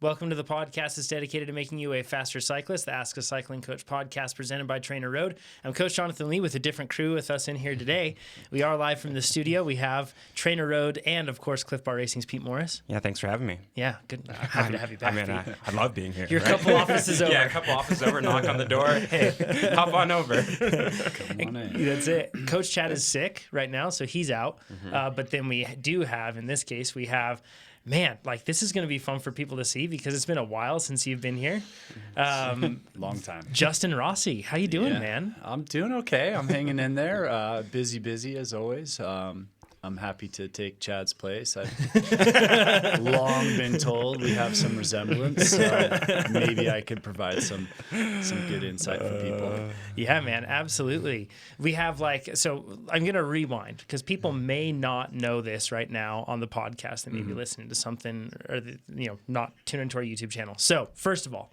Welcome to the podcast that's dedicated to making you a faster cyclist, the Ask a Cycling Coach podcast presented by Trainer Road. I'm Coach Jonathan Lee with a different crew with us in here today. We are live from the studio. We have Trainer Road and, of course, Cliff Bar Racing's Pete Morris. Yeah, thanks for having me. Yeah, good. Happy to have you back, Pete. I love being here. You're a couple offices over. Yeah, a couple offices over, knock on the door. Hey, hop on over. Come on in. That's it. Coach Chad is sick right now, so he's out. But then we do have, in this case, we have... Man, like this is going to be fun for people to see because it's been a while since you've been here. Long time. Justin Rossi, how you doing, man? I'm doing okay. I'm hanging in there. Busy as always. I'm happy to take Chad's place. I've long been told we have some resemblance. So maybe I could provide some good insight for people. Yeah, man, absolutely. We have so I'm going to rewind because people may not know this right now on the podcast. They may be listening to something or, not tune into our YouTube channel. So first of all,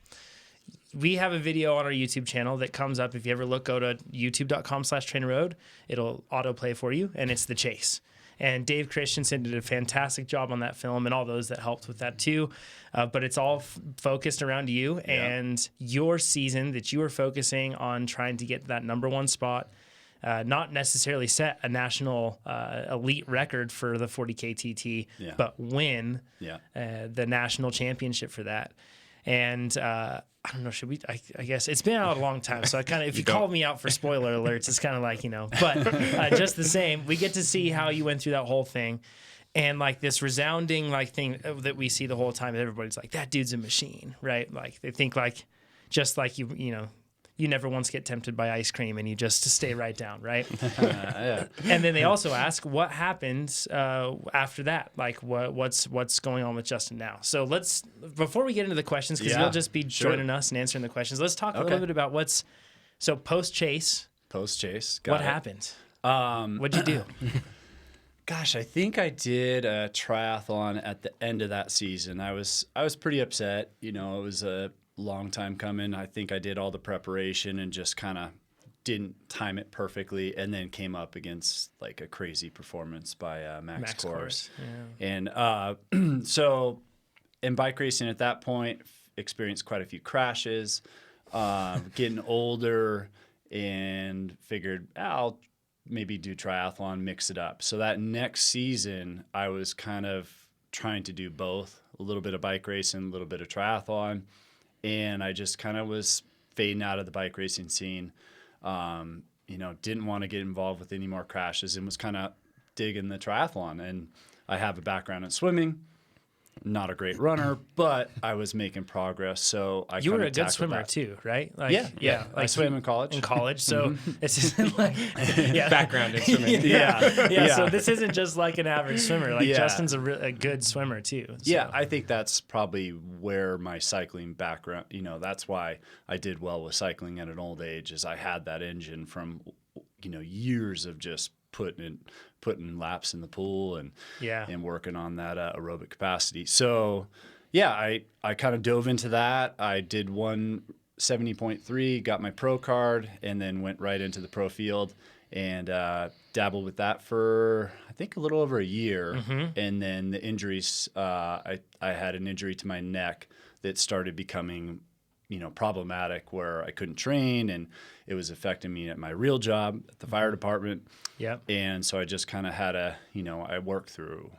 we have a video on our YouTube channel that comes up. If you ever go to youtube.com/trainerroad, it'll autoplay for you, and it's The Chase. And Dave Christensen did a fantastic job on that film and all those that helped with that too. But it's all focused around you and your season that you were focusing on trying to get that number one spot, not necessarily set a national elite record for the 40K TT, but win the national championship for that. And I don't know, should we? I guess it's been out a long time, so I kind of, if you called me out for spoiler alerts, it's kind of like, but just the same, we get to see how you went through that whole thing. And like this resounding thing that we see the whole time, everybody's like, that dude's a machine, right? Like they think just like you never once get tempted by ice cream and you just stay right down, right? And then they also ask what happens after that, like what's going on with Justin now. So before we get into the questions, because you'll just be joining us and answering the questions, let's talk a little bit about post-chase. Post-chase, what happened? What'd you do? Gosh, I think I did a triathlon at the end of that season. I was pretty upset. It was a long time coming. I think I did all the preparation and just kind of didn't time it perfectly, and then came up against like a crazy performance by Max Kors. Yeah. And so in bike racing at that point, experienced quite a few crashes, getting older, and figured I'll maybe do triathlon, mix it up. So that next season, I was kind of trying to do both, a little bit of bike racing, a little bit of triathlon. And I just kind of was fading out of the bike racing scene. Didn't want to get involved with any more crashes and was kind of digging the triathlon. And I have a background in swimming, not a great runner, but I was making progress. So you were a good swimmer too, right? I swam in college. So this isn't like background in swimming. So this isn't just like an average swimmer. Justin's a good swimmer too. So. Yeah, I think that's probably where my cycling background. That's why I did well with cycling at an old age, is I had that engine from years of just putting laps in the pool and working on that aerobic capacity. So I kind of dove into that. I did 170.3, got my pro card, and then went right into the pro field and dabbled with that for I think a little over a year. And then the injuries, I had an injury to my neck that started becoming problematic, where I couldn't train and it was affecting me at my real job at the fire department. Yep. And so I just kind of had I worked through,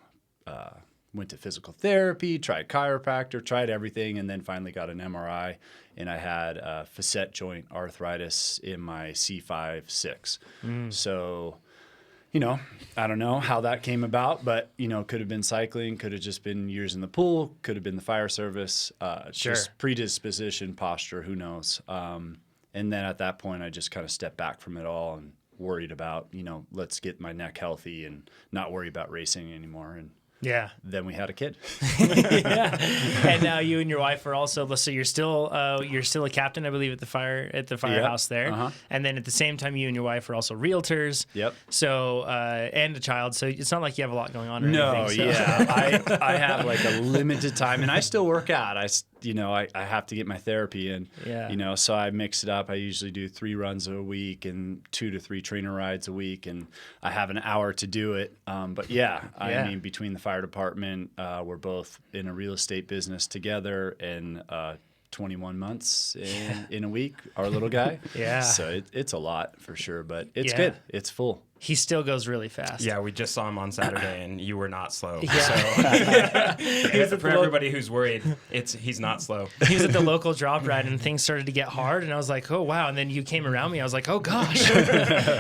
went to physical therapy, tried chiropractor, tried everything, and then finally got an MRI, and I had facet joint arthritis in my C5-6. So, I don't know how that came about, but, could have been cycling, could have just been years in the pool, could have been the fire service, just predisposition, posture, who knows. And then at that point, I just kind of stepped back from it all and worried about, let's get my neck healthy and not worry about racing anymore. And then we had a kid. And now you and your wife are also, so you're still a captain, I believe, at the firehouse there. And then at the same time, you and your wife are also realtors. Yep. So and a child. So it's not like you have a lot going on. Or anything, so. I have like a limited time, and I still work out. you know, I have to get my therapy in, you know, so I mix it up. I usually do 3 runs a week and 2 to 3 trainer rides a week, and I have an hour to do it. But I mean, between the fire department, we're both in a real estate business together, and 21 months in a week, our little guy. So it's a lot for sure, but it's good. It's full. He still goes really fast. Yeah, we just saw him on Saturday, and you were not slow. Yeah. So for everybody who's worried, he's not slow. He was at the local drop ride, and things started to get hard, and I was like, oh, wow. And then you came around me. I was like, oh, gosh,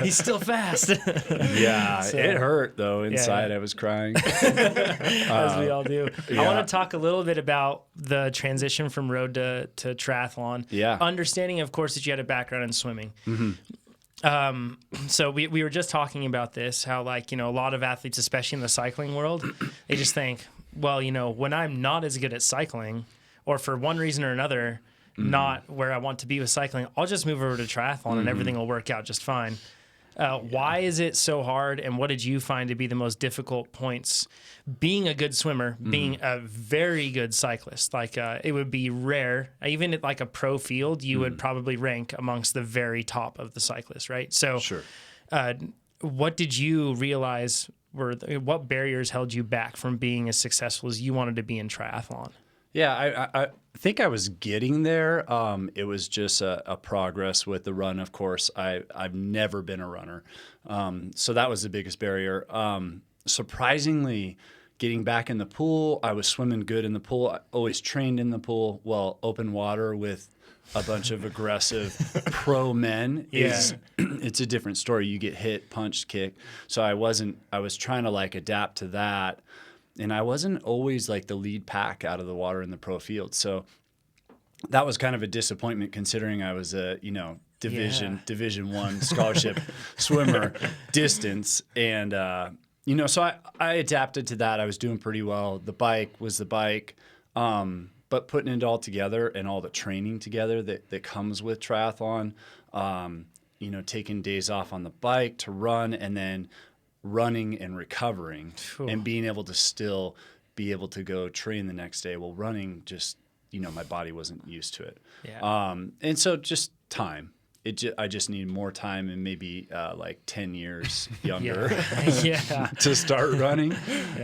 he's still fast. It hurt, though. Inside, I was crying. As we all do. I want to talk a little bit about the transition from road to triathlon. Understanding, of course, that you had a background in swimming. So we were just talking about this, how, like, you know, a lot of athletes, especially in the cycling world, they just think, well, you know, when I'm not as good at cycling, or for one reason or another, not where I want to be with cycling, I'll just move over to triathlon and everything will work out just fine. Why is it so hard, and what did you find to be the most difficult points being a good swimmer, being a very good cyclist? Like, it would be rare, even at like a pro field, you would probably rank amongst the very top of the cyclists, right? So what did you realize what barriers held you back from being as successful as you wanted to be in triathlon? Yeah, I think I was getting there. It was just a progress with the run, of course. I've never been a runner. So that was the biggest barrier. Surprisingly, getting back in the pool, I was swimming good in the pool. I always trained in the pool. Well, open water with a bunch of aggressive pro men it's a different story. You get hit, punched, kicked. So I was trying to like adapt to that. And I wasn't always like the lead pack out of the water in the pro field. So that was kind of a disappointment, considering I was a, you know, Division I scholarship swimmer distance. And, you know, so I adapted to that. I was doing pretty well. The bike was the bike. But putting it all together and all the training together that comes with triathlon, you know, taking days off on the bike to run, and then running and recovering and being able to still be able to go train the next day. Well, running just, you know, my body wasn't used to it. And so just time. I just need more time, and maybe like 10 years younger to start running.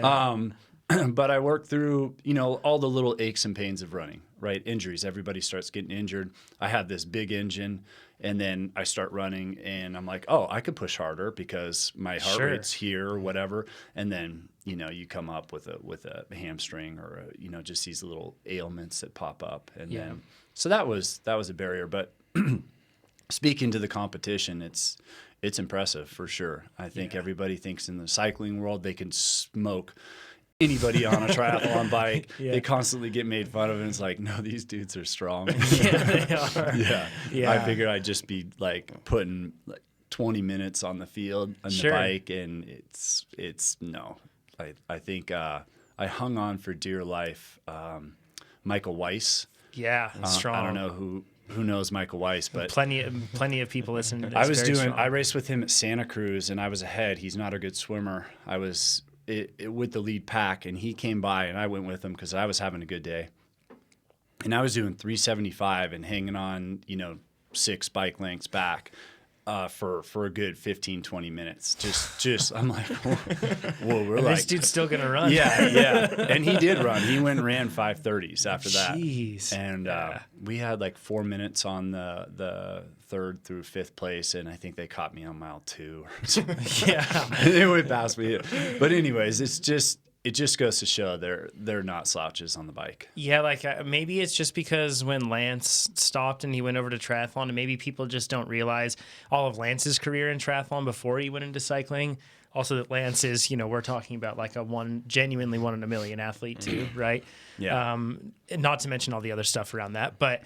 But I worked through, you know, all the little aches and pains of running, right? Injuries. Everybody starts getting injured. I had this big engine, and then I start running, and I'm like, oh, I could push harder because my heart rate's here or whatever. And then, you know, you come up with a hamstring or you know, just these little ailments that pop up, and then so that was a barrier. But speaking to the competition, it's impressive for sure. I think everybody thinks in the cycling world they can smoke anybody on a triathlon bike. They constantly get made fun of, and it's like, no, these dudes are strong. They are. I figured I'd just be like putting like 20 minutes on the field on the bike, and it's no. I think I hung on for dear life. Michael Weiss. Strong. I don't know who knows Michael Weiss, but plenty of people listening to this. I raced with him at Santa Cruz, and I was ahead. He's not a good swimmer. I was with the lead pack, and he came by, and I went with him because I was having a good day. And I was doing 375 and hanging on, you know, 6 bike lengths back for a good 15, 20 minutes. Just I'm like, whoa, we're like, this dude's still gonna run. And he did run. He went and ran 5:30s after that. Jeez. And we had like 4 minutes on the 3rd through 5th place, and I think they caught me on mile 2. They went past me. But anyways, it just goes to show they're not slouches on the bike. Like maybe it's just because when Lance stopped and he went over to triathlon, and maybe people just don't realize all of Lance's career in triathlon before he went into cycling. Also, that Lance is, you know, we're talking about like genuinely 1 in a million athlete too, right? Not to mention all the other stuff around that, but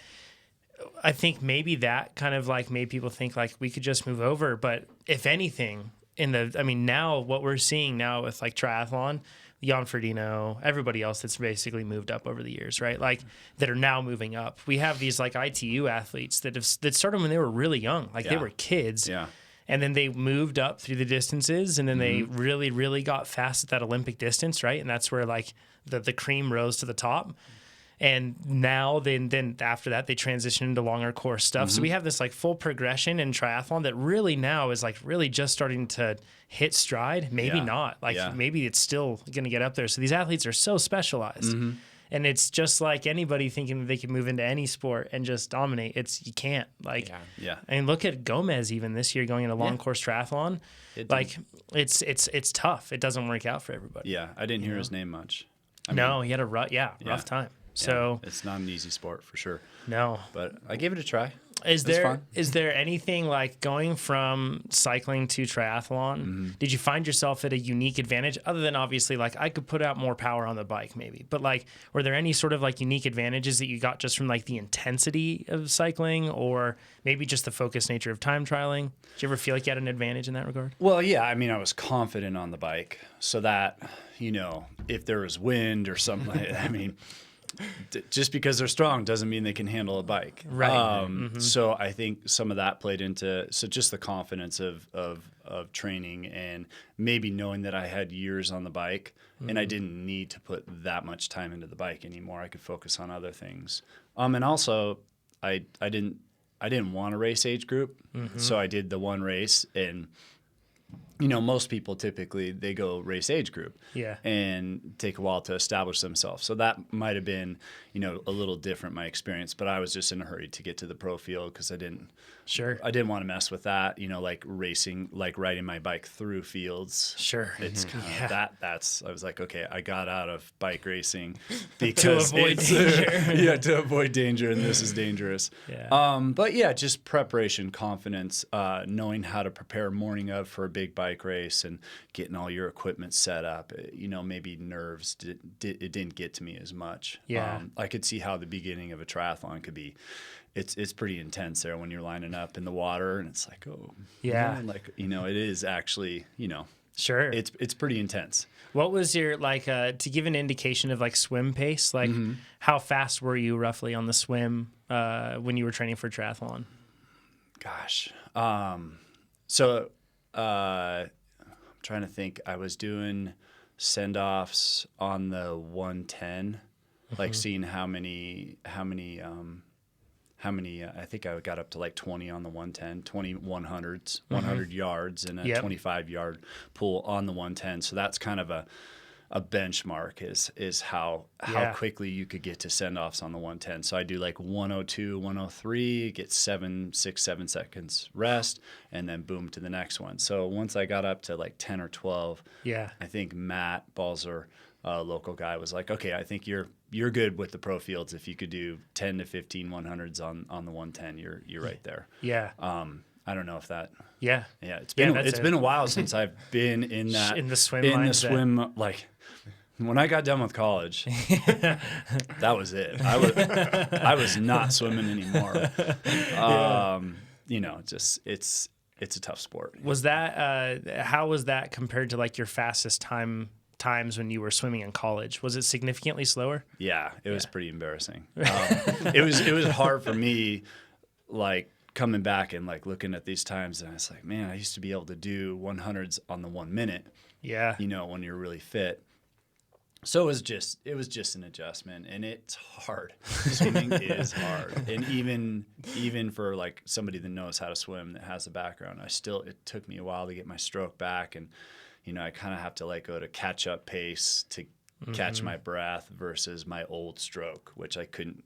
I think maybe that kind of like made people think like we could just move over. But if anything, now what we're seeing now with like triathlon, Jan Frodeno, everybody else that's basically moved up over the years, right? Like that are now moving up. We have these like ITU athletes that started when they were really young, like they were kids. And then they moved up through the distances, and then they really, really got fast at that Olympic distance, right? And that's where like the cream rose to the top. And now then after that, they transition into longer course stuff. So we have this like full progression in triathlon that really now is like really just starting to hit stride. Maybe not. Like maybe it's still going to get up there. So these athletes are so specialized. And it's just like anybody thinking that they can move into any sport and just dominate. You can't. Like, I mean, look at Gomez even this year going into long course triathlon. It's tough. It doesn't work out for everybody. Yeah, I didn't hear his name much. He had a rough time. So it's not an easy sport for sure. No, but I gave it a try. Is there anything like going from cycling to triathlon? Did you find yourself at a unique advantage other than obviously like I could put out more power on the bike maybe, but like were there any sort of like unique advantages that you got just from like the intensity of cycling or maybe just the focused nature of time trialing? Did you ever feel like you had an advantage in that regard? Well, yeah, I mean, I was confident on the bike so that, if there was wind or something, I mean, just because they're strong doesn't mean they can handle a bike. Right. So I think some of that played into just the confidence of training and maybe knowing that I had years on the bike and I didn't need to put that much time into the bike anymore. I could focus on other things. And also I didn't want a race age group. So I did the one race and most people typically they go race age group and take a while to establish themselves. So that might have been, a little different, my experience, but I was just in a hurry to get to the pro field because I didn't want to mess with that, like racing, like riding my bike through fields. Sure. It's kind of I was like, okay, I got out of bike racing because to avoid danger. To avoid danger. And this is dangerous. But yeah, just preparation, confidence, knowing how to prepare morning of for a big bike race and getting all your equipment set up. Maybe nerves it didn't get to me as much. I could see how the beginning of a triathlon could be. It's pretty intense there when you're lining up in the water and it's like, it is actually, sure, it's pretty intense. What was your to give an indication of like swim pace? Like how fast were you roughly on the swim when you were training for triathlon? Gosh, so I'm trying to think. I was doing send-offs on the 110, like seeing how many. I think I got up to like 20 on the 110, 20 100s, 100 yards, and a 25-yard pull on the 110. So that's kind of a benchmark is how quickly you could get to send-offs on the 110. So I do like 102, 103, get 7 seconds rest, and then boom to the next one. So once I got up to like 10 or 12, I think Matt Balzer, a local guy, was like, okay, I think you're good with the pro fields. If you could do 10 to 15 100s on the 110, you're right there. I don't know if that. It's been a while since I've been in that in the swim in mindset. the swim like. When I got done with college, that was it. I was not swimming anymore. It's a tough sport. Was that how was that compared to like your fastest times when you were swimming in college? Was it significantly slower? Yeah, it was pretty embarrassing. It was hard for me, like coming back and like looking at these times, and I was like, man, I used to be able to do 100s on the 1 minute. When you're really fit. So it was just an adjustment, and it's hard. Swimming is hard, and even for like somebody that knows how to swim, that has a background, it took me a while to get my stroke back, and I kind of have to like go to catch up pace to catch my breath versus my old stroke, which I couldn't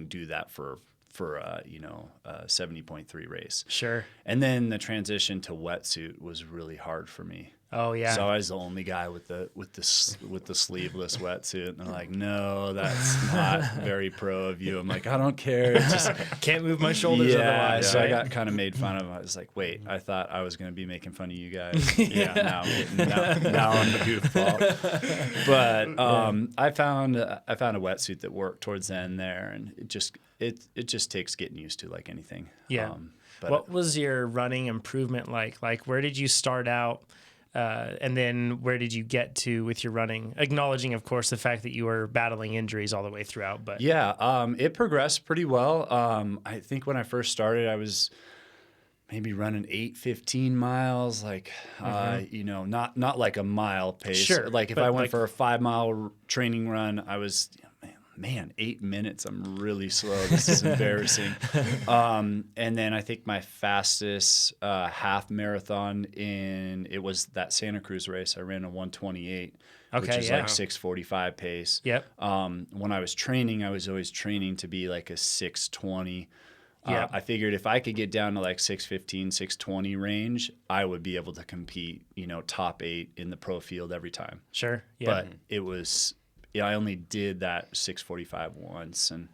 do that for a 70.3 race. Sure. And then the transition to wetsuit was really hard for me. Oh yeah. So I was the only guy with the sleeveless wetsuit, and they're like, "No, that's not very pro of you." I'm like, "I don't care. It's just can't move my shoulders otherwise." So right? I got kind of made fun of. I was like, "Wait, I thought I was going to be making fun of you guys." Now I'm the goofball. But I found a wetsuit that worked towards the end there, and it just takes getting used to, like anything. Yeah. What was your running improvement like? Like, where did you start out? And then where did you get to with your running? Acknowledging, of course, the fact that you were battling injuries all the way throughout. But it progressed pretty well. I think when I first started, I was maybe running 8:15 miles, like not like a mile pace. Sure, Like if I went for a 5 mile training run, I was man, 8 minutes. I'm really slow. This is embarrassing. And then I think my fastest half marathon it was that Santa Cruz race. I ran a 1:28, which is like 6:45 pace. Yep. When I was training, I was always training to be like a 6:20. Yep. I figured if I could get down to like 6:15, 6:20 range, I would be able to compete, top 8 in the pro field every time. Sure. Yeah. But it was, I only did that 6:45 once, and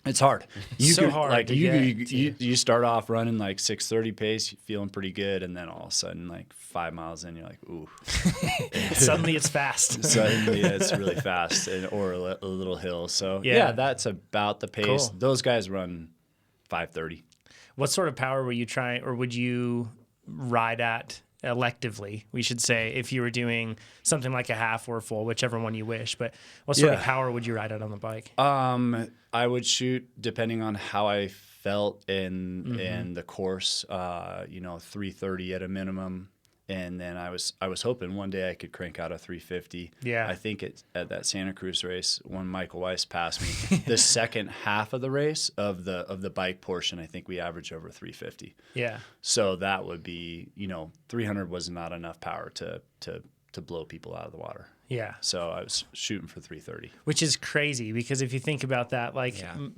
it's hard. Hard. Like you start off running like 6:30 pace, feeling pretty good, and then all of a sudden, like 5 miles in, you're like, ooh. Suddenly it's fast. Suddenly it's really fast, or a little hill. So that's about the pace. Cool. Those guys run 5:30. What sort of power were you trying, or would you ride at electively, we should say, if you were doing something like a half or a full, whichever one you wish? But what sort of power would you ride at on the bike? I would shoot depending on how I felt in the course. 3:30 at a minimum. And then I was hoping one day I could crank out a 350. Yeah. I think at that Santa Cruz race when Michael Weiss passed me, the second half of the race of the bike portion, I think we averaged over 350. Yeah. So that would be, 300 was not enough power to blow people out of the water. Yeah. So I was shooting for 330. Which is crazy because if you think about that,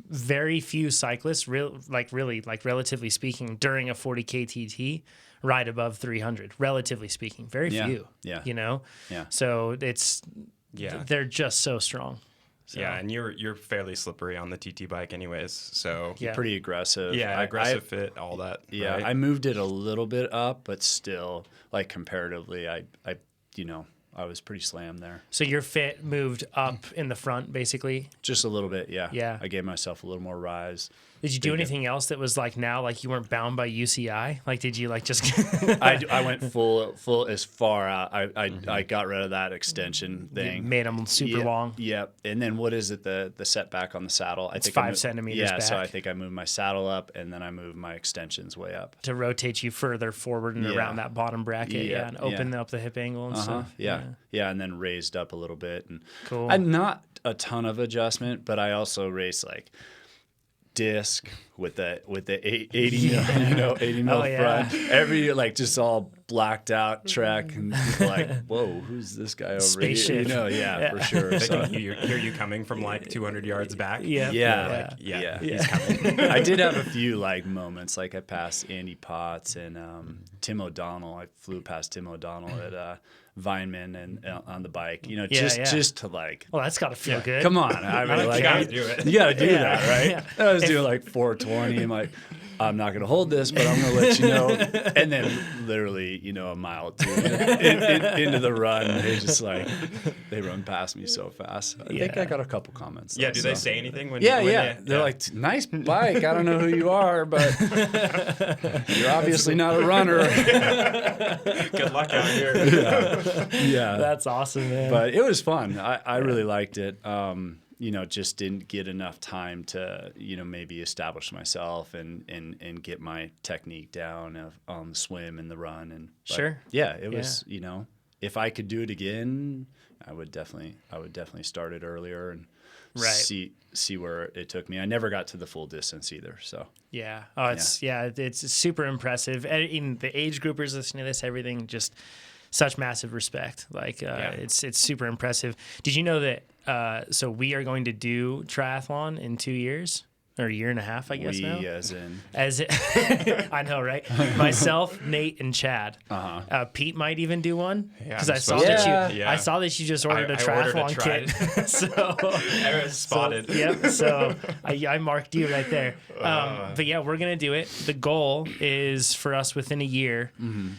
very few cyclists, relatively speaking, during a 40K TT ride above 300, relatively speaking. Very few. Yeah. Yeah. So they're just so strong. So. Yeah, and you're fairly slippery on the TT bike anyways, so pretty aggressive. Yeah, aggressive fit, all that. Yeah, right? I moved it a little bit up, but still, like comparatively, I was pretty slammed there. So your fit moved up in the front, basically? Just a little bit, yeah. Yeah. I gave myself a little more rise. Did you do anything else that was like now, like you weren't bound by UCI? Like, did you like just? I went full as far out. I got rid of that extension thing. You made them super long. Yeah. And then what is it? The setback on the saddle? It's 5 centimeters back. So I think I moved my saddle up, and then I moved my extensions way up to rotate you further forward and around that bottom bracket. Yeah. And open up the hip angle and stuff. Yeah. And then raised up a little bit. And cool. I'm not a ton of adjustment, but I also race like disc with the 80 mil front. Every just all blacked out track, and people like, whoa, who's this guy over Spaceship. here? For sure. So hear you coming from like 200 yards back. Yeah. He's coming. I did have a few moments. Like I passed Andy Potts and Tim O'Donnell. I flew past Tim O'Donnell at Vineman and on the bike. Just to well, that's got to feel good. Come on, I mean, you gotta do it. You gotta do that, right? I was doing like 420. I'm like, I'm not gonna hold this, but I'm gonna let you know. And then literally, a mile or two into the run, they run past me so fast. I think I got a couple comments. Yeah, do they say anything when? They're like, nice bike. I don't know who you are, but you're obviously not a runner. Good luck out here. Yeah, that's awesome, man. But it was fun. I really liked it. Just didn't get enough time to, maybe establish myself and get my technique down on the swim and the run. Sure. Yeah, it was, if I could do it again, I would definitely start it earlier and see where it took me. I never got to the full distance either. So yeah. Oh, it's super impressive. In the age groupers listening to this, everything just such massive respect. It's super impressive. Did you know that? So we are going to do triathlon in 2 years or a year and a half, I guess. I know, right? Myself, Nate, and Chad. Pete might even do one because I saw that you just ordered a triathlon kit. So I was spotted. So I marked you right there. But yeah, we're gonna do it. The goal is for us within a year. Mm-hmm.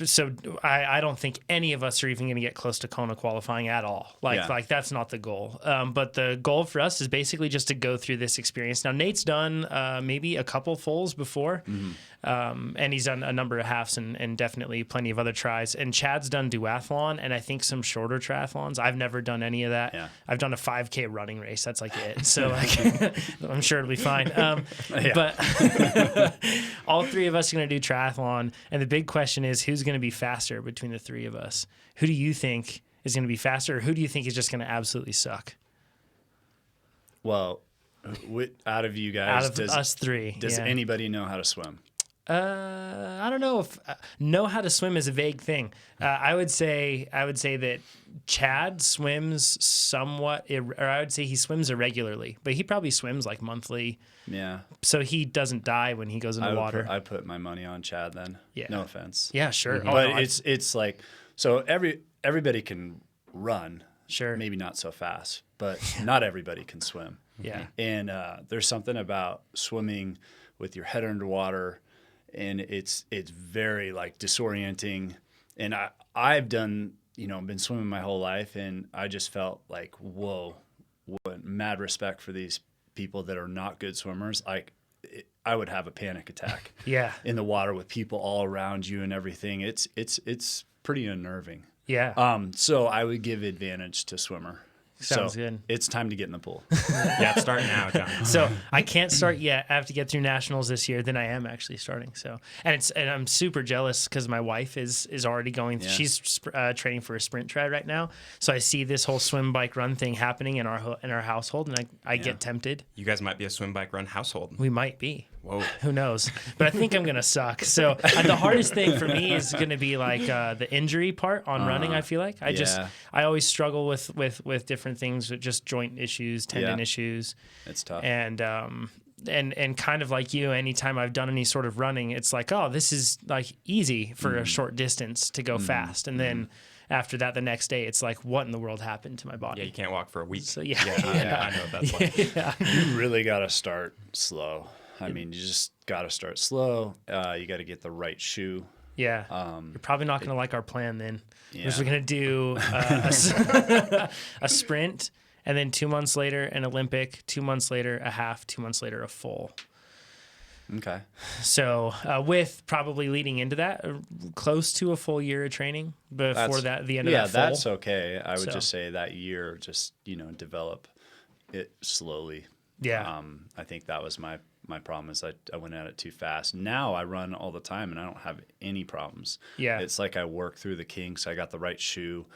So I don't think any of us are even going to get close to Kona qualifying at all. Like that's not the goal. But the goal for us is basically just to go through this experience. Now Nate's done maybe a couple fulls before, and he's done a number of halves and definitely plenty of other tries. And Chad's done duathlon and I think some shorter triathlons. I've never done any of that. Yeah. I've done a 5K running race. That's like it. So I'm sure it'll be fine. But all three of us are going to do triathlon, and the big question is who's going to be faster between the three of us? Who do you think is going to be faster, or who do you think is just going to absolutely suck? Well, out of you Out guys, of does us three. does yeah. anybody know how to swim? I don't know if know how to swim is a vague thing. I would say that Chad swims somewhat, or I would say he swims irregularly, but he probably swims like monthly. Yeah. So he doesn't die when he goes into water. I put my money on Chad then. Yeah. No offense. Yeah, sure. Oh, But no, it's like, so everybody can run. Sure. Maybe not so fast, but not everybody can swim. Yeah. And there's something about swimming with your head underwater, and it's very like disorienting. And I've done, been swimming my whole life, and I just felt like, whoa, what mad respect for these people that are not good swimmers. Like I would have a panic attack. Yeah. In the water with people all around you and everything. It's pretty unnerving. Yeah. So I would give advantage to swimmer. Sounds good. It's time to get in the pool. Yeah, start now, John. So I can't start yet. I have to get through nationals this year. Then I am actually starting. So and I'm super jealous because my wife is already going. Yeah. She's training for a sprint try right now. So I see this whole swim, bike, run thing happening in our household, and I get tempted. You guys might be a swim, bike, run household. We might be. Whoa. Who knows? But I think I'm gonna suck. So the hardest thing for me is gonna be like the injury part on running. I feel like I always struggle with different things, with just joint issues, tendon issues. It's tough. And kind of like you, anytime I've done any sort of running, it's like, oh, this is like easy for a short distance to go fast, and then after that, the next day, it's like, what in the world happened to my body? Yeah, you can't walk for a week. So I know what that's like. Yeah. You really got to start slow. I mean, you just got to start slow. You got to get the right shoe. Yeah. You're probably not going to like our plan then. Yeah. Because we're going to do a sprint, and then 2 months later, an Olympic, 2 months later, a half, 2 months later, a full. Okay. So with probably leading into that, close to a full year of training before the end of that full. Yeah, that's okay. I would So. just say that year, just, develop it slowly. Yeah. I think that was my problem is I went at it too fast. Now I run all the time and I don't have any problems. Yeah. It's like I work through the kinks. I got the right shoe,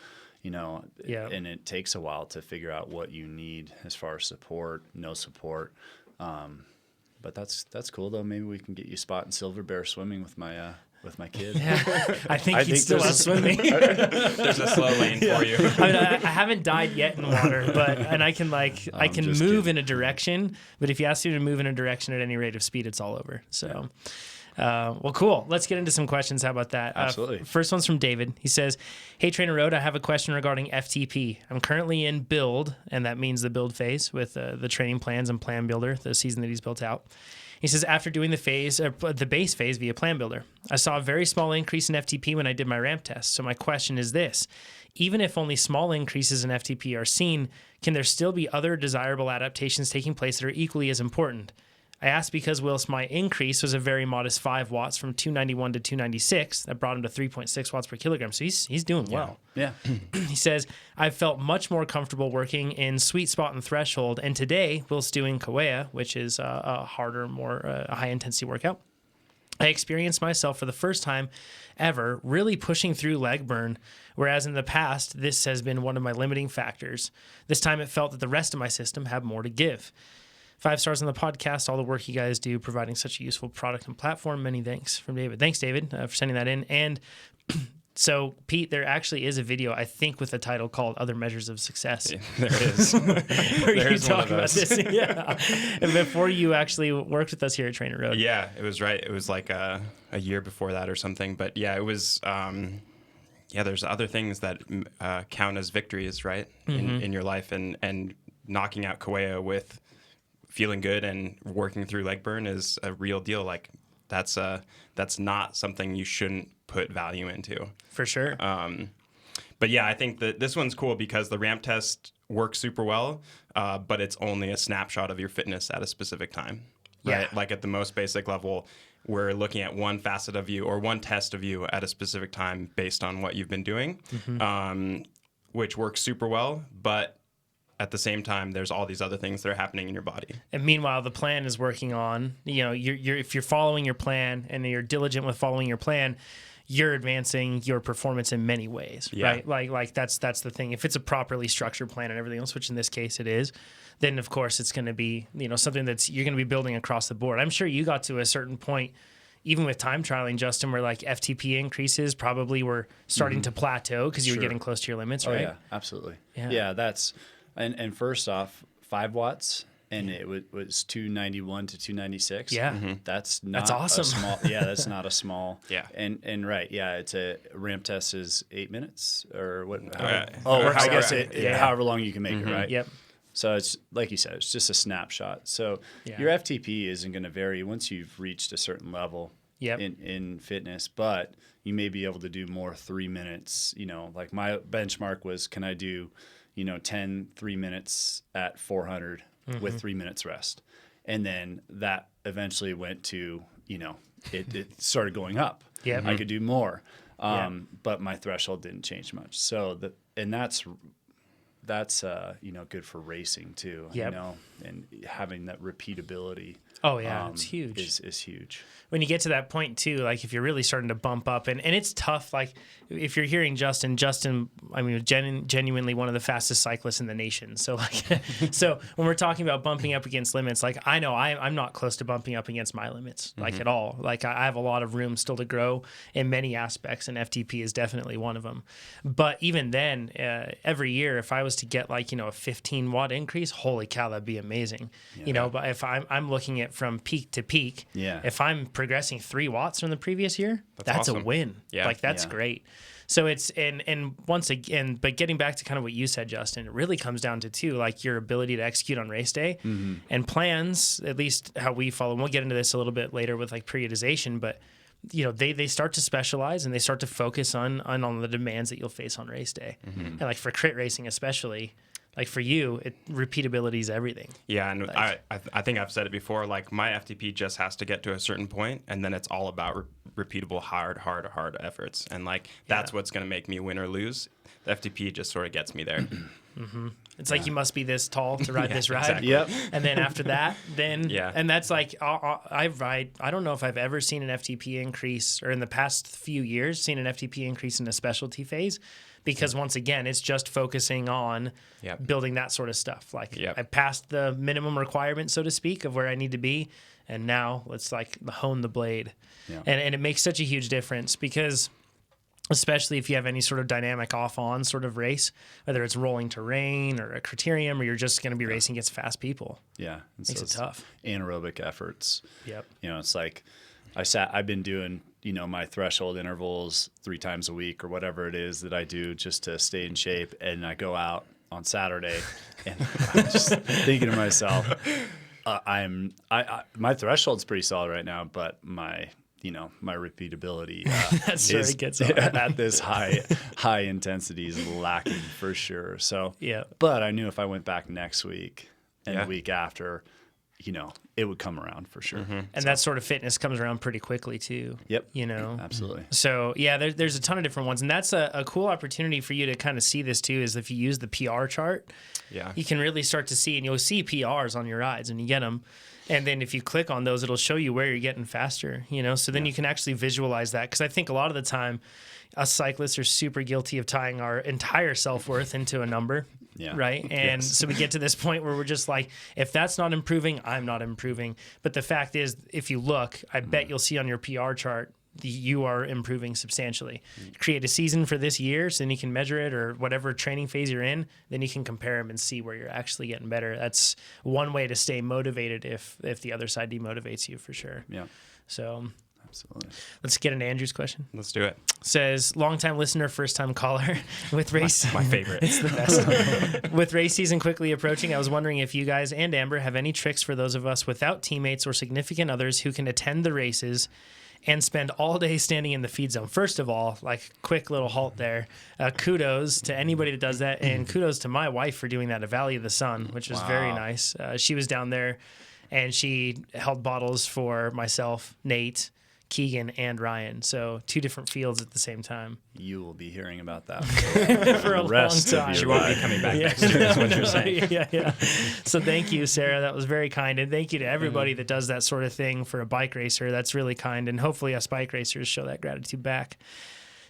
and it takes a while to figure out what you need as far as support, no support. But that's cool though. Maybe we can get you spot in Silver Bear swimming with my kid. Yeah. I think he'd still love swimming. There's a slow lane for you. I mean, I haven't died yet in water, and I can I can just move kidding. in a direction, but if you ask me to move in a direction at any rate of speed, it's all over. So, well, cool. Let's get into some questions. How about that? Absolutely. First one's from David. He says, "Hey, Trainer Road, I have a question regarding FTP. I'm currently in build, and that means the build phase with the training plans and plan builder, the season that he's built out." He says, after doing the base phase via Plan Builder, I saw a very small increase in FTP when I did my ramp test. So my question is this: even if only small increases in FTP are seen, can there still be other desirable adaptations taking place that are equally as important? I asked because whilst my increase was a very modest 5 watts from 291 to 296, that brought him to 3.6 watts per kilogram. So he's doing well. Yeah. He says, I've felt much more comfortable working in sweet spot and threshold. And today, whilst doing Kauea, which is a harder, more high-intensity workout, I experienced myself for the first time ever really pushing through leg burn, whereas in the past, this has been one of my limiting factors. This time, it felt that the rest of my system had more to give. 5 stars on the podcast, all the work you guys do, providing such a useful product and platform. Many thanks from David. Thanks, David, for sending that in. And so, Pete, there actually is a video, I think, with a title called Other Measures of Success. Yeah, there it is. Where you There's one talk of about those. this. Yeah. And before you actually worked with us here at Trainer Road. Yeah, it was right. It was like a year before that or something. But yeah, it was. There's other things that count as victories, right, in your life, and knocking out Kauea with feeling good and working through leg burn is a real deal. Like that's not something you shouldn't put value into. For sure. But yeah, I think that this one's cool because the ramp test works super well, but it's only a snapshot of your fitness at a specific time, right? Yeah. Like at the most basic level, we're looking at one facet of you or one test of you at a specific time based on what you've been doing, which works super well, but at the same time, there's all these other things that are happening in your body. And meanwhile, the plan is working on, you're if you're following your plan and you're diligent with following your plan, you're advancing your performance in many ways, right? Like that's the thing. If it's a properly structured plan and everything else, which in this case it is, then of course it's going to be, something you're going to be building across the board. I'm sure you got to a certain point, even with time trialing, Justin, where like FTP increases probably were starting to plateau because you were getting close to your limits, right? Yeah, absolutely. Yeah, that's, and first off, 5 watts. And it was 291 to 296. Yeah. That's awesome. A small, that's not a small. Yeah. And right. Yeah. It's a ramp test is 8 minutes or what? I guess however long you can make it, right? Yep. So it's like you said, it's just a snapshot. So your FTP isn't going to vary once you've reached a certain level in fitness, but you may be able to do more 3 minutes. Like my benchmark was, can I do, 10 3 minutes at 400 with 3 minutes rest? And then that eventually went to, it started going up. Yeah. I could do more. But my threshold didn't change much. So that's good for racing too. And having that repeatability. Oh yeah, it's huge. Is huge. When you get to that point too, like if you're really starting to bump up, and it's tough. Like if you're hearing Justin, I mean, genuinely one of the fastest cyclists in the nation. So like, so when we're talking about bumping up against limits, like I know I'm not close to bumping up against my limits, like at all. Like I have a lot of room still to grow in many aspects, and FTP is definitely one of them. But even then, every year, if I was to get like a 15 watt increase, holy cow, that'd be amazing. But if I'm looking at from peak to peak, if I'm progressing 3 watts from the previous year, that's awesome. A win. Yeah. Like that's great. So it's, and once again, but getting back to kind of what you said, Justin, it really comes down to too, like your ability to execute on race day and plans, at least how we follow. And we'll get into this a little bit later with like periodization, but they start to specialize and they start to focus on the demands that you'll face on race day. And like for crit racing, especially, like for you, repeatability is everything. Yeah, and like, I think I've said it before. Like my FTP just has to get to a certain point, and then it's all about repeatable, hard efforts, and like that's what's going to make me win or lose. The FTP just sort of gets me there. It's like you must be this tall to ride this ride. Exactly. Yep. And then after that, and that's like I don't know if I've ever seen an FTP increase, or in the past few years seen an FTP increase in a specialty phase. Because once again, it's just focusing on building that sort of stuff. Like I passed the minimum requirement, so to speak, of where I need to be, and now let's like hone the blade. And it makes such a huge difference because, especially if you have any sort of dynamic off-on sort of race, whether it's rolling terrain or a criterium, or you're just going to be racing against fast people. Yeah, makes it tough. Anaerobic efforts. Yep. It's like I've been doing my threshold intervals 3 times a week or whatever it is that I do just to stay in shape. And I go out on Saturday and I'm just thinking to myself, my threshold's pretty solid right now, but my repeatability that's where it gets at this high intensity is lacking for sure. So, but I knew if I went back next week and the week after, it would come around for sure. And that sort of fitness comes around pretty quickly too. Yep. Absolutely. So there's a ton of different ones. And that's a cool opportunity for you to kind of see this too, is if you use the PR chart, you can really start to see, and you'll see PRs on your rides when you get them. And then if you click on those, it'll show you where you're getting faster, so then you can actually visualize that. Because I think a lot of the time, us cyclists are super guilty of tying our entire self-worth into a number. Yeah. Right. And so we get to this point where we're just like, if that's not improving, I'm not improving. But the fact is, if you look, I bet you'll see on your PR chart, you are improving substantially. Create a season for this year so then you can measure it, or whatever training phase you're in, then you can compare them and see where you're actually getting better. That's one way to stay motivated if the other side demotivates you, for sure. Yeah. So absolutely. Let's get into Andrew's question. Let's do it. Says, longtime listener, first time caller. With race, my favorite. It's the best. With race season quickly approaching, I was wondering if you guys and Amber have any tricks for those of us without teammates or significant others who can attend the races and spend all day standing in the feed zone. First of all, like, quick little halt there. Kudos to anybody that does that, and kudos to my wife for doing that at Valley of the Sun, which was very nice. She was down there, and she held bottles for myself, Nate, Keegan, and Ryan. So 2 different fields at the same time. You will be hearing about that for a long time. She won't be coming back next year, is what you're saying. Yeah. So thank you, Sarah. That was very kind. And thank you to everybody that does that sort of thing for a bike racer. That's really kind. And hopefully us bike racers show that gratitude back.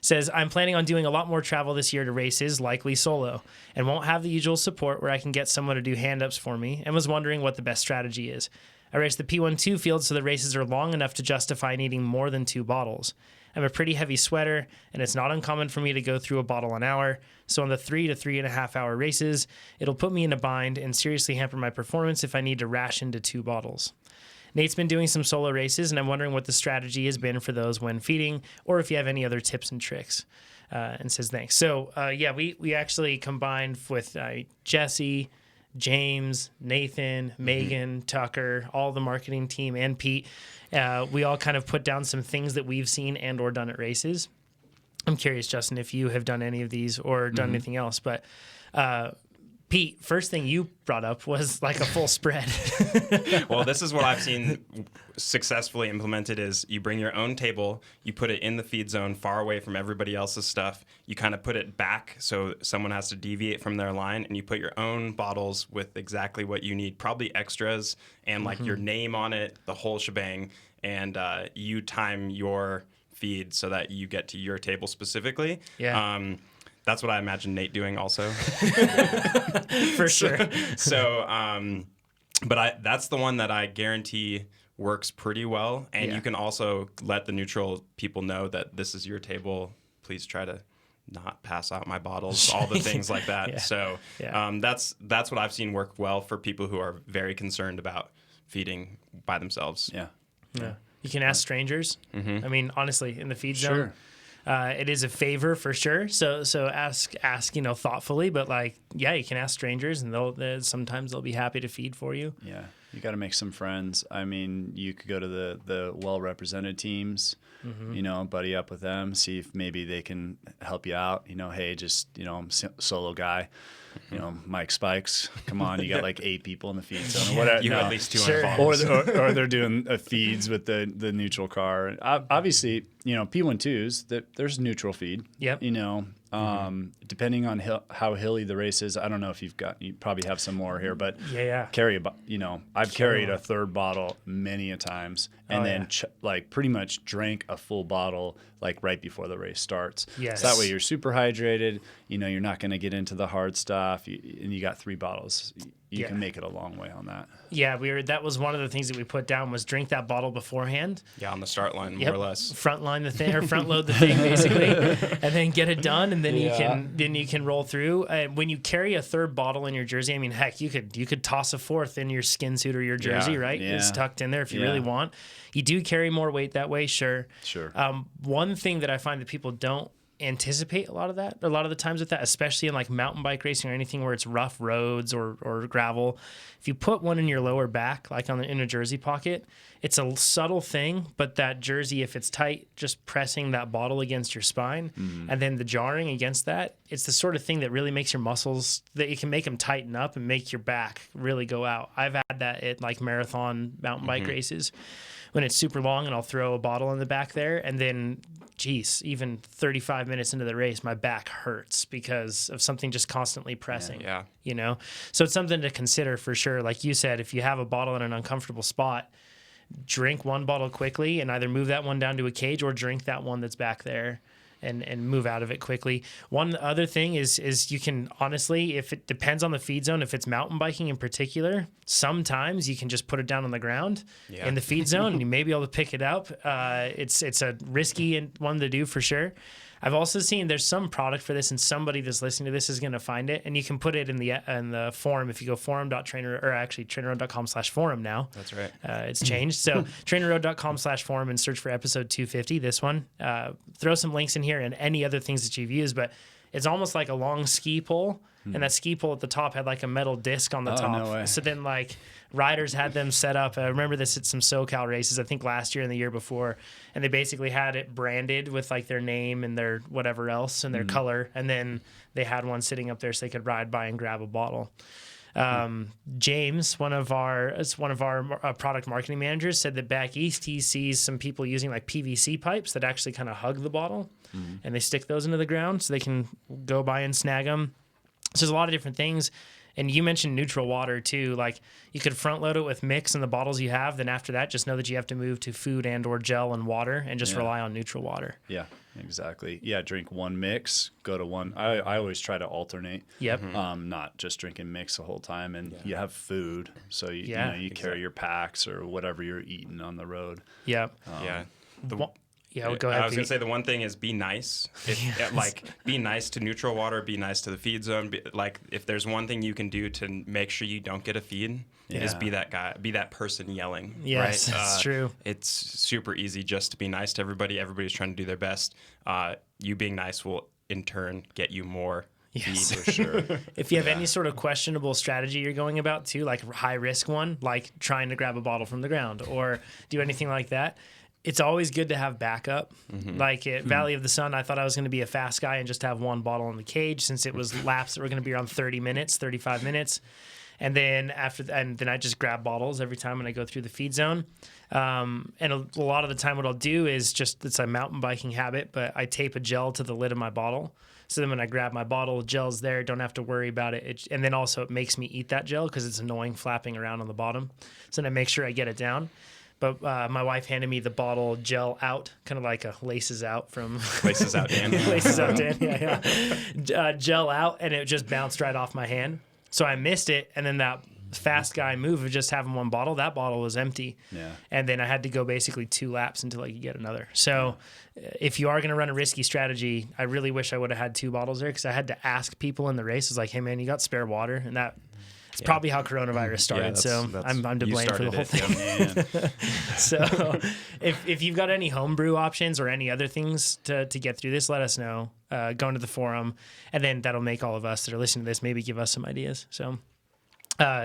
Says, I'm planning on doing a lot more travel this year to races, likely solo, and won't have the usual support where I can get someone to do hand-ups for me, and was wondering what the best strategy is. I race the P12 field, so the races are long enough to justify needing more than 2 bottles. I'm a pretty heavy sweater, and it's not uncommon for me to go through a bottle an hour, so on the 3 to 3.5 hour races, it'll put me in a bind and seriously hamper my performance if I need to ration to 2 bottles. Nate's been doing some solo races, and I'm wondering what the strategy has been for those when feeding, or if you have any other tips and tricks. And says thanks. So, we actually combined with Jesse, James, Nathan, Megan, Tucker, all the marketing team, and Pete. We all kind of put down some things that we've seen and or done at races. I'm curious, Justin, if you have done any of these or done anything else, but Pete, first thing you brought up was like a full spread. Well, this is what I've seen successfully implemented is you bring your own table, you put it in the feed zone far away from everybody else's stuff. You kind of put it back so someone has to deviate from their line, and you put your own bottles with exactly what you need, probably extras and like your name on it, the whole shebang, and you time your feed so that you get to your table specifically. Yeah. That's what I imagine Nate doing also. For sure. But that's the one that I guarantee works pretty well. And you can also let the neutral people know that this is your table. Please try to not pass out my bottles, all the things like that. So that's what I've seen work well for people who are very concerned about feeding by themselves. Yeah. You can ask strangers. I mean, honestly, in the feed zone. Sure. It is a favor for sure. So ask thoughtfully, but you can ask strangers, and sometimes they'll be happy to feed for you. Yeah, you got to make some friends. I mean, you could go to the well-represented teams, buddy up with them, see if maybe they can help you out. Hey, I'm a solo guy. Mike Spikes, come on, you got like 8 people in the feed zone. Whatever. You have at least 200 bottles. Or they're doing feeds with the neutral car. Obviously, P12s, there's neutral feed. Yep. Depending on how hilly the race is, I don't know if you probably have some more here, but carry I've carried a third bottle many a times, and pretty much drank a full bottle right before the race starts. Yes. So that way you're super hydrated. You're not going to get into the hard stuff, and you got 3 bottles. You can make it a long way on that. Yeah, that was one of the things that we put down was drink that bottle beforehand. Yeah, on the start line, more or less. Front load the thing basically, and then get it done, and then you can roll through. When you carry a third bottle in your jersey, I mean, heck, you could toss a fourth in your skin suit or your jersey, right? Yeah. It's tucked in there if you really want. You do carry more weight that way, sure. Sure. One thing that I find that people don't anticipate a lot of the times with that, especially in mountain bike racing or anything where it's rough roads or gravel. If you put one in your lower back, in a jersey pocket, it's a subtle thing, but that jersey, if it's tight, just pressing that bottle against your spine and then the jarring against that, it's the sort of thing that really makes your muscles, that you can make them tighten up and make your back really go out. I've had that at marathon mountain bike races when it's super long, and I'll throw a bottle in the back there, and then even 35 minutes into the race, my back hurts because of something just constantly pressing. Yeah. So it's something to consider for sure. Like you said, if you have a bottle in an uncomfortable spot, drink one bottle quickly and either move that one down to a cage or drink that one that's back there and move out of it quickly. One other thing is you can honestly, if it depends on the feed zone, if it's mountain biking in particular, sometimes you can just put it down on the ground in the feed zone and you may be able to pick it up. It's a risky one to do for sure. I've also seen there's some product for this, and somebody that's listening to this is going to find it, and you can put it in the forum. If you go trainerroad.com/forum now. That's right. It's changed. So trainerroad.com/forum and search for episode 250, this one. Throw some links in here and any other things that you've used, but it's almost like a long ski pole, and that ski pole at the top had a metal disc on the top. No way. So then riders had them set up. I remember this at some SoCal races, I think last year and the year before, and they basically had it branded with their name and their whatever else and their color, and then they had one sitting up there so they could ride by and grab a bottle. James, one of our product marketing managers, said that back east he sees some people using PVC pipes that actually kind of hug the bottle, and they stick those into the ground so they can go by and snag them. So there's a lot of different things. And you mentioned neutral water too. Like you could front load it with mix in the bottles you have. Then after that, just know that you have to move to food and or gel and water and just rely on neutral water. Yeah, exactly. Yeah, drink one mix, go to one. I always try to alternate. Yep. Not just drinking mix the whole time. And you have food. So, you carry your packs or whatever you're eating on the road. Yep. Go ahead. I was going to say the one thing is be nice. Be nice to neutral water, be nice to the feed zone. If there's one thing you can do to make sure you don't get a feed, is be that guy, be that person yelling. Yes, right? That's true. It's super easy just to be nice to everybody. Everybody's trying to do their best. You being nice will in turn get you more feed for sure. If you have any sort of questionable strategy you're going about too, like a high risk one, like trying to grab a bottle from the ground or do anything like that, it's always good to have backup. Like at Valley of the Sun, I thought I was going to be a fast guy and just have one bottle in the cage since it was laps that were going to be around 30 minutes, 35 minutes. And then then I just grab bottles every time when I go through the feed zone. And a lot of the time what I'll do is it's a mountain biking habit, but I tape a gel to the lid of my bottle. So then when I grab my bottle, gel's there, don't have to worry about it. And then also it makes me eat that gel because it's annoying flapping around on the bottom. So then I make sure I get it down. But my wife handed me the bottle gel out, kind of like a laces out from... Laces out, Dan. Laces out, Dan, yeah. Gel out, and it just bounced right off my hand. So I missed it, and then that fast guy move of just having one bottle, that bottle was empty. Yeah. And then I had to go basically 2 laps until I could get another. So if you are going to run a risky strategy, I really wish I would have had 2 bottles there because I had to ask people in the race. I was like, hey, man, you got spare water? And that... It's probably how coronavirus started, so I'm to blame for the whole thing. So if you've got any homebrew options or any other things to get through this, let us know. Go into the forum, and then that'll make all of us that are listening to this maybe give us some ideas. So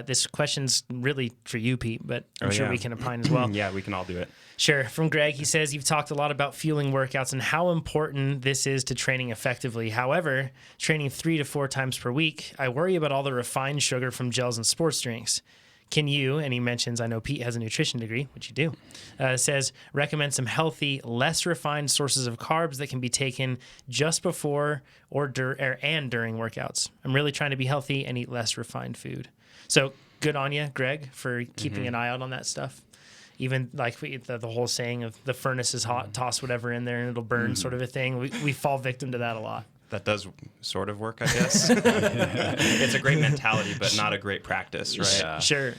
this question's really for you, Pete, but I'm sure we can opine as well. Yeah, we can all do it. Sure. From Greg, he says, you've talked a lot about fueling workouts and how important this is to training effectively. However, training 3 to 4 times per week, I worry about all the refined sugar from gels and sports drinks. Can you, and he mentions, I know Pete has a nutrition degree, which you do, says, recommend some healthy, less refined sources of carbs that can be taken just before and during workouts. I'm really trying to be healthy and eat less refined food. So good on you, Greg, for keeping an eye out on that stuff. Even like the whole saying of the furnace is hot, toss whatever in there and it'll burn sort of a thing. We fall victim to that a lot. That does sort of work, I guess. It's a great mentality, but not a great practice, right? Yeah. Sure.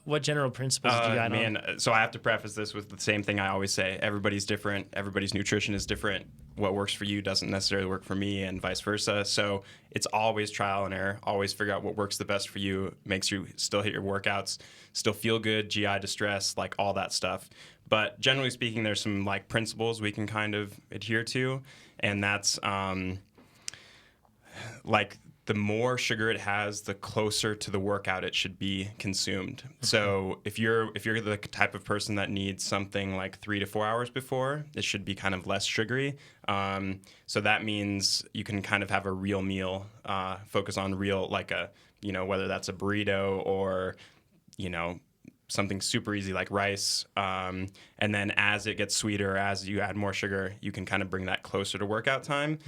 What general principles do you got on? So I have to preface this with the same thing I always say. Everybody's different. Everybody's nutrition is different. What works for you doesn't necessarily work for me and vice versa. So it's always trial and error. Always figure out what works the best for you, makes you still hit your workouts, still feel good, GI distress, like all that stuff. But generally speaking, there's some like principles we can kind of adhere to, and that's like the more sugar it has, the closer to the workout it should be consumed. So if you're the type of person that needs something like 3 to 4 hours before, it should be kind of less sugary. So that means you can kind of have a real meal, focus on real, like whether that's a burrito or, something super easy like rice. And then as it gets sweeter, as you add more sugar, you can kind of bring that closer to workout time.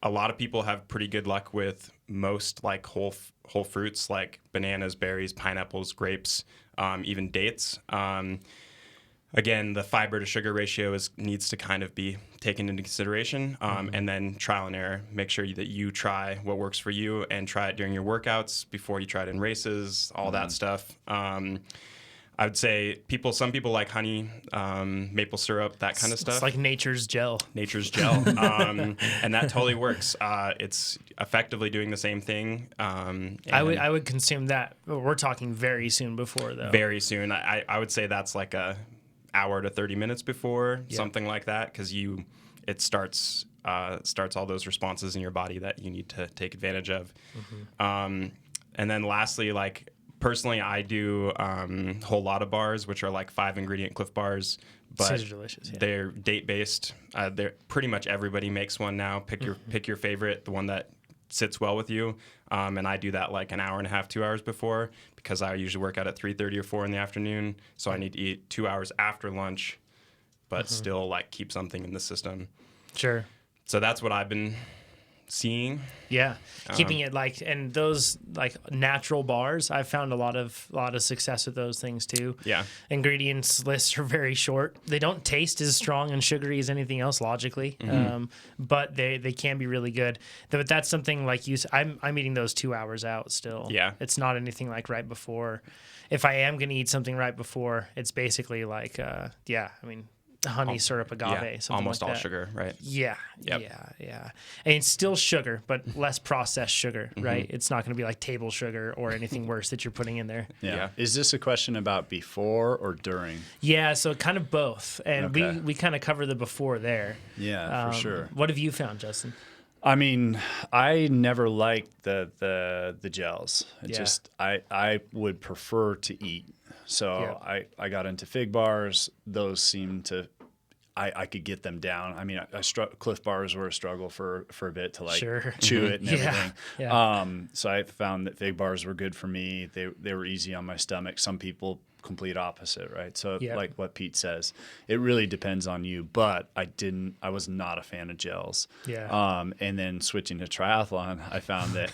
A lot of people have pretty good luck with most like whole fruits like bananas, berries, pineapples, grapes, even dates. Again, the fiber to sugar ratio needs to kind of be taken into consideration, and then trial and error. Make sure that you try what works for you and try it during your workouts before you try it in races, all that stuff. I would say some people like honey, maple syrup, that kind of stuff. It's like nature's gel. Nature's gel. And that totally works. It's effectively doing the same thing. I would consume that. We're talking very soon before, though. Very soon. I would say that's like a hour to 30 minutes before, something like that, because it starts all those responses in your body that you need to take advantage of. And then lastly, like personally, I do whole lotta bars, which are like 5-ingredient Cliff bars, but those are delicious. Yeah. They're date based. They're pretty much everybody makes one now. Pick your favorite, the one that sits well with you. And I do that like an hour and a half, 2 hours before, because I usually work out at 3:30 or 4 in the afternoon. So I need to eat 2 hours after lunch, but still like keep something in the system. Sure. So that's what I've been seeing. Yeah, keeping it like, and those like natural bars, I've found a lot of success with those things too. Yeah. Ingredients lists are very short. They don't taste as strong and sugary as anything else logically, but they can be really good. But that's something like I'm eating those 2 hours out still. Yeah. It's not anything like right before. If I am going to eat something right before, it's basically like, honey syrup agave, Yeah, something almost like all that. sugar, right? Yeah, Yep. yeah. And it's still sugar, but less processed sugar, right? It's not going to be like table sugar or anything worse that you're putting in there. Yeah. Is this a question about before or during? Yeah, so kind of both. And Okay. we kind of cover the before there. Yeah, for sure. What have you found, Justin? I mean, I never liked the gels. I would prefer to eat. So I got into fig bars. Those seemed to, I could get them down. I mean, Cliff bars were a struggle for a bit to like chew it and everything. Yeah. So I found that fig bars were good for me. They were easy on my stomach. Some people complete opposite, right? So like what Pete says, it really depends on you, but I was not a fan of gels. Yeah. And then switching to triathlon, I found that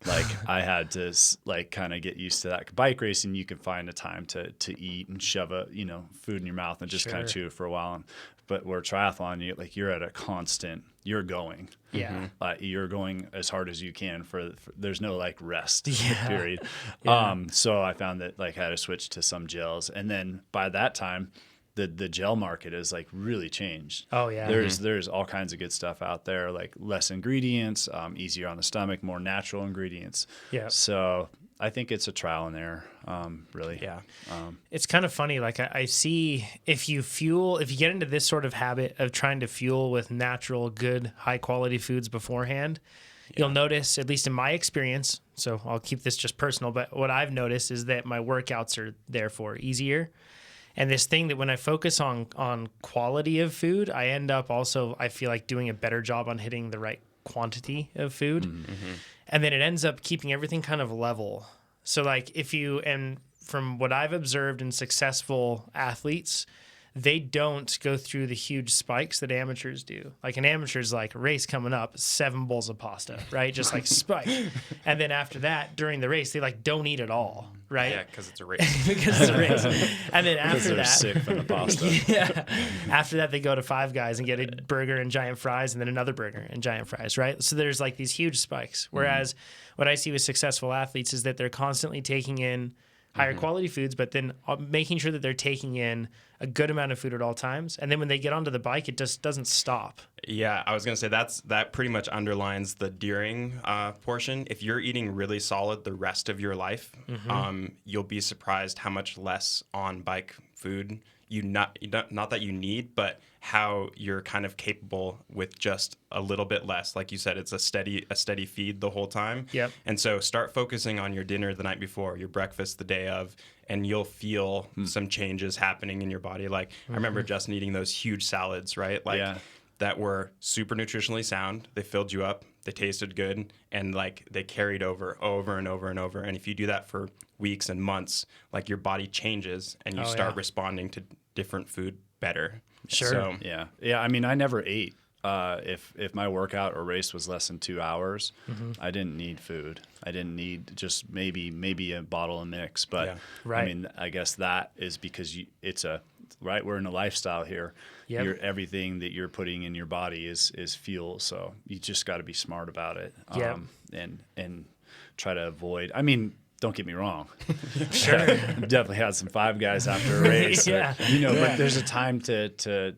like I had to like kind of get used to that. Bike racing, you can find a time to eat and shove food in your mouth and just kind of chew it for a while. But where triathlon, you're at a constant, you're going. Yeah. You're going as hard as you can for there's no like rest period. Yeah. So I found that like I had to switch to some gels. And then by that time, the gel market is like really changed. Oh yeah. There's all kinds of good stuff out there, like less ingredients, easier on the stomach, more natural ingredients. Yeah. So I think it's a trial and error, really. Yeah. It's kind of funny. Like I see if you get into this sort of habit of trying to fuel with natural, good, high quality foods beforehand, you'll notice, at least in my experience, so I'll keep this just personal, but what I've noticed is that my workouts are therefore easier. And this thing that when I focus on quality of food, I end up also, I feel like doing a better job on hitting the right quantity of food. Mm-hmm. And then it ends up keeping everything kind of level. So like and from what I've observed in successful athletes, they don't go through the huge spikes that amateurs do. Like an amateur's like race coming up, 7 bowls of pasta, right? Just like spike. And then after that, during the race, they like don't eat at all, right? Yeah, because it's a race. Because it's a race. And then after they're that, sick from the pasta. yeah. After that, they go to Five Guys and get a burger and giant fries, and then another burger and giant fries, right? So there's like these huge spikes. Whereas what I see with successful athletes is that they're constantly taking in higher quality foods, but then making sure that they're taking in a good amount of food at all times. And then when they get onto the bike, it just doesn't stop. Yeah, I was going to say that pretty much underlines the during portion. If you're eating really solid the rest of your life, you'll be surprised how much less on bike food not that you need, but how you're kind of capable with just a little bit less. Like you said, it's a steady feed the whole time. Yep. And so start focusing on your dinner the night before, your breakfast the day of, and you'll feel some changes happening in your body. Like I remember Justin eating those huge salads, right? Like that were super nutritionally sound. They filled you up. They tasted good, and like they carried over and over and over. And if you do that for weeks and months, like your body changes and you start responding to different food better. Sure. So, Yeah. I mean, I never ate. If my workout or race was less than 2 hours, I didn't need food. I didn't need just maybe a bottle of mix. But I mean, I guess that is because we're in a lifestyle here. Yep. Everything that you're putting in your body is fuel. So you just got to be smart about it. And try to avoid. I mean, don't get me wrong. Sure. Definitely had some Five Guys after a race. But there's a time to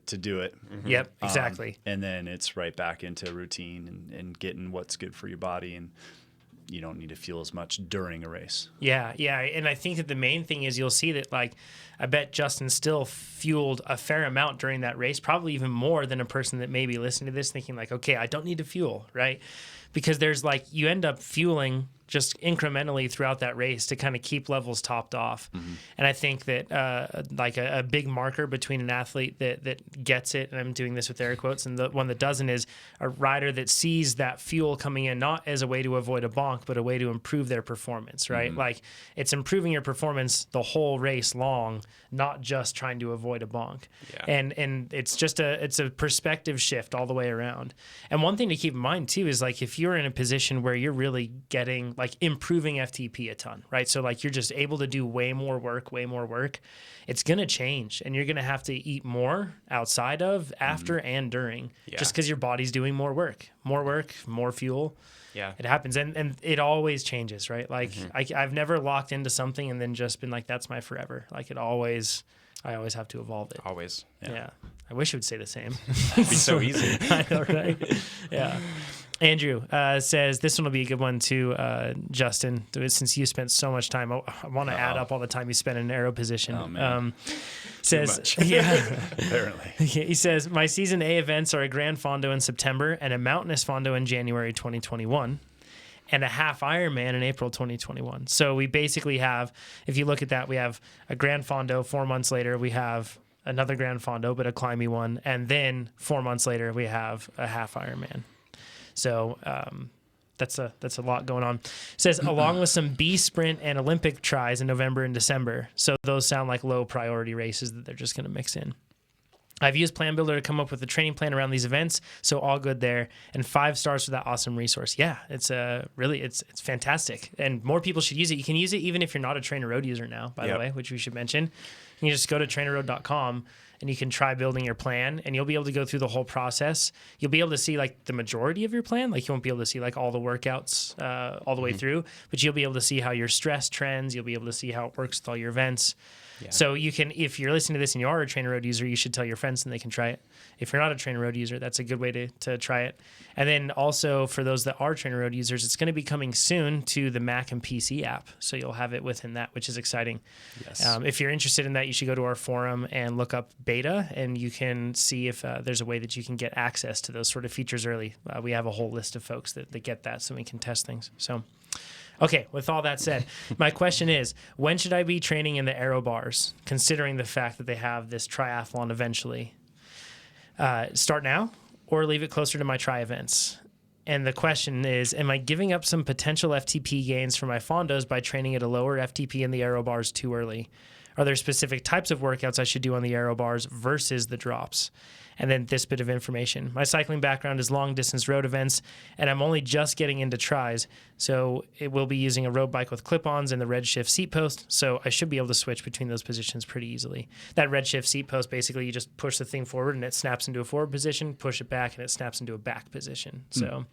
do it. Yep, exactly. And then it's right back into routine and getting what's good for your body, and you don't need to fuel as much during a race. Yeah. And I think that the main thing is you'll see that, like, I bet Justin still fueled a fair amount during that race, probably even more than a person that may be listening to this thinking like, okay, I don't need to fuel, right? because there's like, you end up fueling just incrementally throughout that race to kind of keep levels topped off. And I think that like a big marker between an athlete that gets it, and I'm doing this with air quotes, and the one that doesn't, is a rider that sees that fuel coming in not as a way to avoid a bonk, but a way to improve their performance, right? Like, it's improving your performance the whole race long, not just trying to avoid a bonk. Yeah. And it's just it's a perspective shift all the way around. And one thing to keep in mind too is, like, if you're in a position where you're really getting, like, improving FTP a ton, right? So like, you're just able to do way more work, it's going to change, and you're going to have to eat more outside of, after, and during, just because your body's doing more work, more fuel. Yeah. It happens. And it always changes, right? Like, I've never locked into something and then just been like, that's my forever. Like, I always have to evolve it. Always. Yeah. I wish it would stay the same. It'd be so easy. I know, right? Yeah. Andrew says, this one will be a good one too, Justin, since you spent so much time. I want to add up all the time you spent in aero position. Oh, man. Says, yeah. Apparently. He says, my season A events are a Grand Fondo in September and a Mountainous Fondo in January 2021. And a half Ironman in April 2021. So we basically have, if you look at that, we have a Grand Fondo. 4 months later, we have another Grand Fondo, but a climby one. And then 4 months later, we have a half Ironman. So that's a lot going on. It says, along with some B sprint and Olympic tries in November and December. So those sound like low priority races that they're just going to mix in. I've used Plan Builder to come up with a training plan around these events, so all good there. And 5 stars for that awesome resource. Yeah, it's it's fantastic, and more people should use it. You can use it even if you're not a Trainer Road user now, by the way, which we should mention. You can just go to trainerroad.com and you can try building your plan, and you'll be able to go through the whole process. You'll be able to see like the majority of your plan. Like, you won't be able to see like all the workouts all the way through, but you'll be able to see how your stress trends. You'll be able to see how it works with all your events. Yeah. So you can, if you're listening to this and you are a Trainer Road user, you should tell your friends and they can try it. If you're not a Trainer Road user, that's a good way to try it. And then also for those that are Trainer Road users, it's going to be coming soon to the Mac and PC app. So you'll have it within that, which is exciting. Yes. If you're interested in that, you should go to our forum and look up beta, and you can see if there's a way that you can get access to those sort of features early. We have a whole list of folks that get that, so we can test things. So, okay, with all that said, my question is, when should I be training in the aero bars, considering the fact that they have this triathlon eventually? Start now or leave it closer to my tri events? And the question is, am I giving up some potential FTP gains for my fondos by training at a lower FTP in the aero bars too early? Are there specific types of workouts I should do on the aero bars versus the drops? And then this bit of information. My cycling background is long distance road events, and I'm only just getting into tries. So it will be using a road bike with clip-ons and the Redshift seat post. So I should be able to switch between those positions pretty easily. That Redshift seat post, basically you just push the thing forward and it snaps into a forward position, push it back and it snaps into a back position. So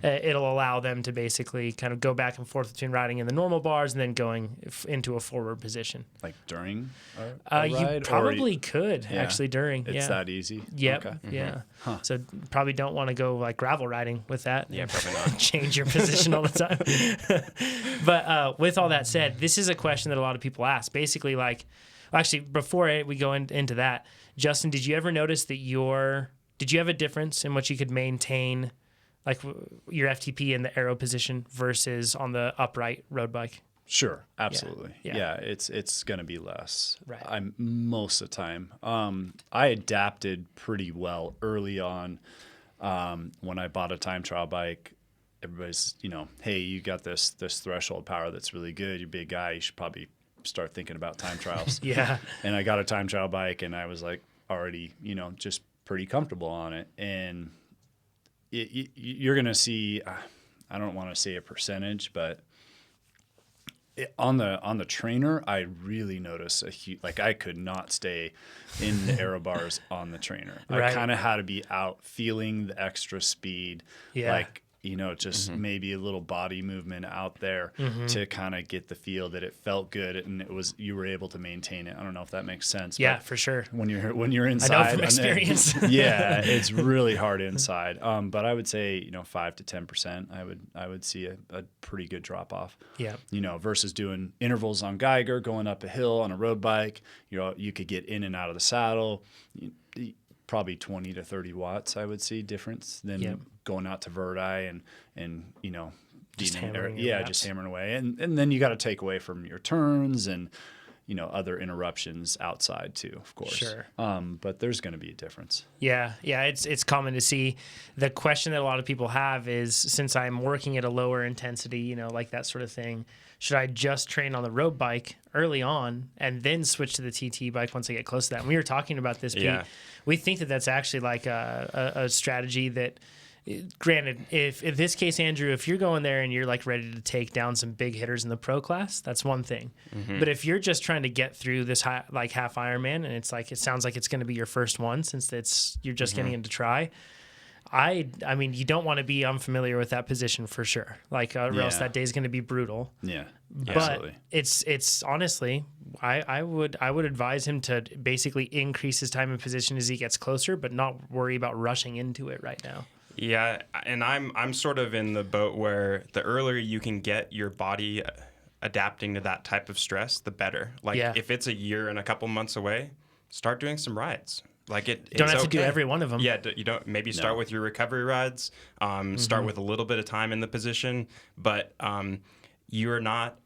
it'll allow them to basically kind of go back and forth between riding in the normal bars and then going into a forward position. Like during a ride? You probably could actually during. It's that easy? Yep. Okay. Yeah. Huh. So probably don't want to go like gravel riding with that. Yeah, probably not. Change your position all the time. But with all that said, this is a question that a lot of people ask. Basically, like, actually, before we go into that, Justin, did you ever notice that did you have a difference in what you could maintain, like your FTP in the aero position versus on the upright road bike? Sure, absolutely. Yeah. It's going to be less. Right. I'm most of the time. I adapted pretty well early on when I bought a time trial bike. Everybody's, hey, you got this threshold power that's really good. You're a big guy. You should probably start thinking about time trials. Yeah. And I got a time trial bike, and I was like already, just pretty comfortable on it. And you're going to see, I don't want to say a percentage, but on the trainer, I really noticed a huge, like I could not stay in the aero bars on the trainer. Right. I kind of had to be out feeling the extra speed, like, just maybe a little body movement out there to kind of get the feel that it felt good and you were able to maintain it. I don't know if that makes sense. Yeah, for sure. When you're inside, I know from experience. Yeah, it's really hard inside. But I would say 5 to 10%. I would see a pretty good drop off. Yeah. Versus doing intervals on Geiger, going up a hill on a road bike. You could get in and out of the saddle. probably 20 to 30 watts, I would see difference than going out to verti and Just being hammering just hammering away. And then you got to take away from your turns and, other interruptions outside too, of course. Sure. But there's going to be a difference. Yeah. It's common to see. The question that a lot of people have is, since I'm working at a lower intensity, like that sort of thing, should I just train on the road bike early on and then switch to the TT bike once I get close to that? And we were talking about this, Pete. We think that that's actually like a strategy that, granted, if in this case, Andrew, if you're going there and you're like ready to take down some big hitters in the pro class, that's one thing. But if you're just trying to get through this half Ironman, and it's like, it sounds like it's going to be your first one since you're just getting into try. I mean, you don't want to be unfamiliar with that position for sure. Or else that day is going to be brutal. Yeah, but absolutely. It's honestly, I would advise him to basically increase his time in position as he gets closer, but not worry about rushing into it right now. Yeah, and I'm sort of in the boat where the earlier you can get your body adapting to that type of stress, the better. If it's a year and a couple months away, start doing some rides. Don't have to do every one of them. Yeah, you don't. Maybe start with your recovery rides. Start with a little bit of time in the position, but you're not.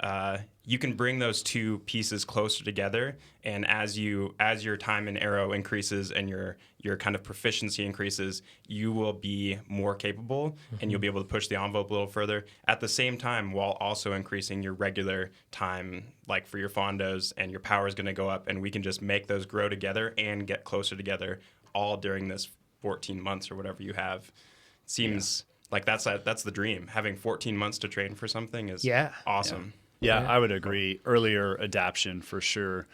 You can bring those two pieces closer together, and as your time in aero increases and your kind of proficiency increases, you will be more capable, and you'll be able to push the envelope a little further at the same time, while also increasing your regular time, like for your fondos, and your power is going to go up, and we can just make those grow together and get closer together all during this 14 months or whatever you have. Seems like that's the dream. Having 14 months to train for something is awesome. Yeah, I would agree. Earlier adaptation for sure.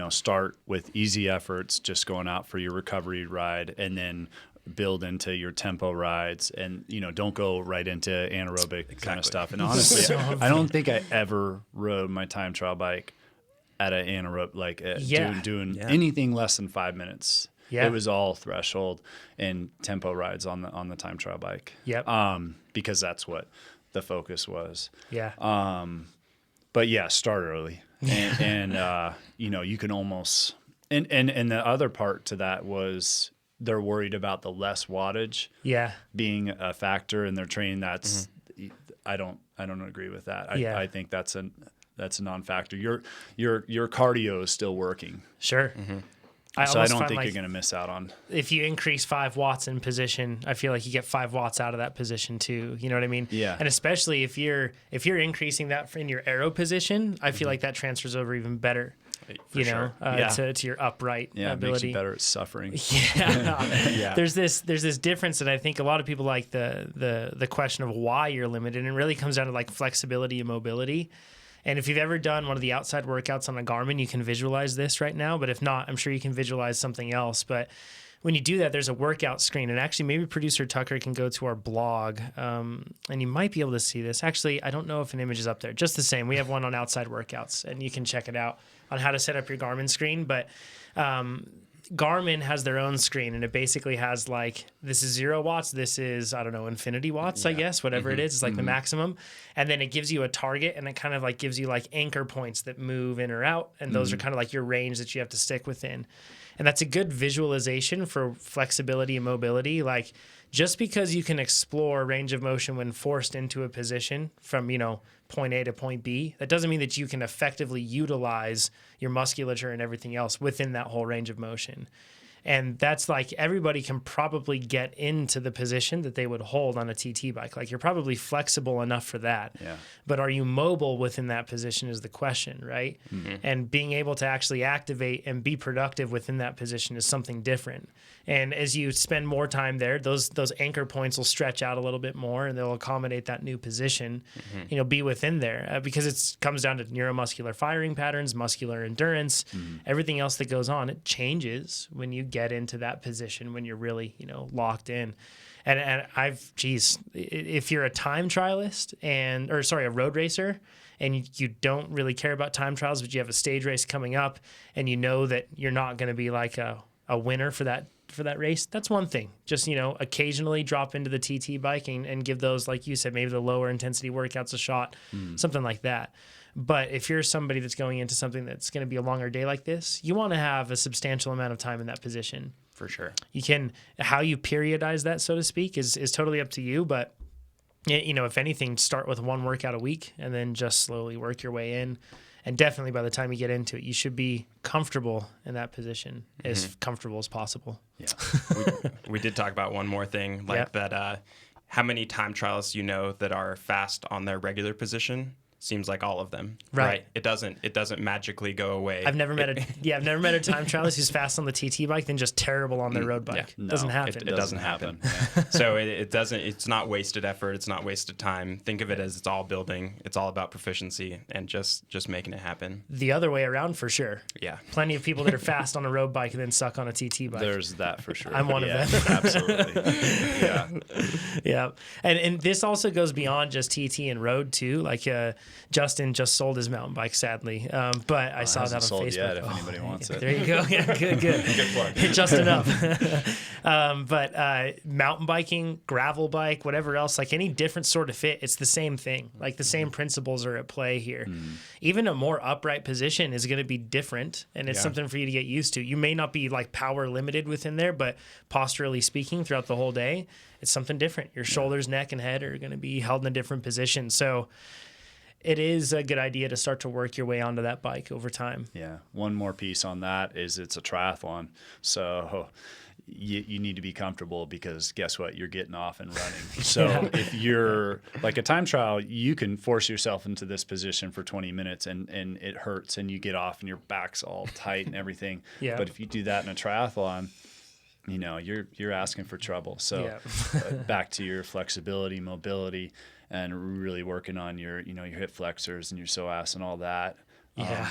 Start with easy efforts, just going out for your recovery ride, and then build into your tempo rides, and don't go right into anaerobic kind of stuff. And honestly, I don't think I ever rode my time trial bike at an anaerobic, doing anything less than 5 minutes. Yeah. It was all threshold and tempo rides on the time trial bike. Yep. Because that's what the focus was. Yeah. But yeah, start early. And you can almost, and the other part to that was they're worried about the less wattage being a factor in their training. That's, I don't agree with that. I think that's a non-factor. Your cardio is still working. Sure. So I don't think you're going to miss out on. If you increase 5 watts in position, I feel like you get 5 watts out of that position too. You know what I mean? Yeah. And especially if you're increasing that in your aero position, I feel like that transfers over even better. To your upright ability. It makes you better at suffering. Yeah. There's this difference that I think a lot of people like the question of why you're limited, and it really comes down to like flexibility and mobility. And if you've ever done one of the outside workouts on a Garmin, you can visualize this right now. But if not, I'm sure you can visualize something else. But when you do that, there's a workout screen. And actually, maybe producer Tucker can go to our blog, and you might be able to see this. Actually, I don't know if an image is up there. Just the same, we have one on outside workouts, and you can check it out on how to set up your Garmin screen. But Garmin has their own screen, and it basically has like, this is 0 watts, this is, I don't know, infinity watts, I guess, whatever it is. It's like the maximum. And then it gives you a target, and it kind of like gives you like anchor points that move in or out. And those are kind of like your range that you have to stick within. And that's a good visualization for flexibility and mobility. Like, just because you can explore range of motion when forced into a position from, point A to point B, that doesn't mean that you can effectively utilize your musculature and everything else within that whole range of motion. And that's like, everybody can probably get into the position that they would hold on a TT bike. Like, you're probably flexible enough for that. Yeah. But are you mobile within that position is the question, right? And being able to actually activate and be productive within that position is something different. And as you spend more time there, those anchor points will stretch out a little bit more, and they'll accommodate that new position, be within there, because it comes down to neuromuscular firing patterns, muscular endurance, everything else that goes on. It changes when you get into that position, when you're really, locked in. And if you're a time trialist a road racer, and you don't really care about time trials, but you have a stage race coming up, and you know that you're not going to be like a a winner for that race, that's one thing. Just, occasionally drop into the TT bike and give those, like you said, maybe the lower intensity workouts a shot, something like that. But if you're somebody that's going into something that's going to be a longer day like this, you want to have a substantial amount of time in that position. For sure. How you periodize that, so to speak, is totally up to you. But, if anything, start with one workout a week and then just slowly work your way in. And definitely by the time you get into it, you should be comfortable in that position, as comfortable as possible. Yeah. we did talk about one more thing, that how many time trials that are fast on their regular position. Seems like all of them, right? It doesn't magically go away. I've never met a time trialist who's fast on the TT bike than just terrible on their road bike. Yeah. Doesn't happen. It doesn't happen. Yeah. So it doesn't. It's not wasted effort. It's not wasted time. Think of it as it's all building. It's all about proficiency and just making it happen. The other way around, for sure. Yeah. Plenty of people that are fast on a road bike and then suck on a TT bike. There's that for sure. I'm one of them. Absolutely. Yeah. Yeah. And this also goes beyond just TT and road too. Like Justin just sold his mountain bike, sadly. But I saw that on sold Facebook. Yet, if anybody wants it. There you go. Yeah, good. Good plug. Just enough. But mountain biking, gravel bike, whatever else, like any different sort of fit, it's the same thing. Like the same principles are at play here. Even a more upright position is going to be different, and it's something for you to get used to. You may not be like power limited within there, but posturally speaking throughout the whole day, it's something different. Your shoulders, neck, and head are going to be held in a different position. So it is a good idea to start to work your way onto that bike over time. Yeah. One more piece on that is it's a triathlon. So you need to be comfortable because guess what? You're getting off and running. So if you're like a time trial, you can force yourself into this position for 20 minutes and it hurts and you get off and your back's all tight and everything. Yeah. But if you do that in a triathlon, you're asking for trouble. So back to your flexibility, mobility, and really working on your hip flexors and your psoas and all that,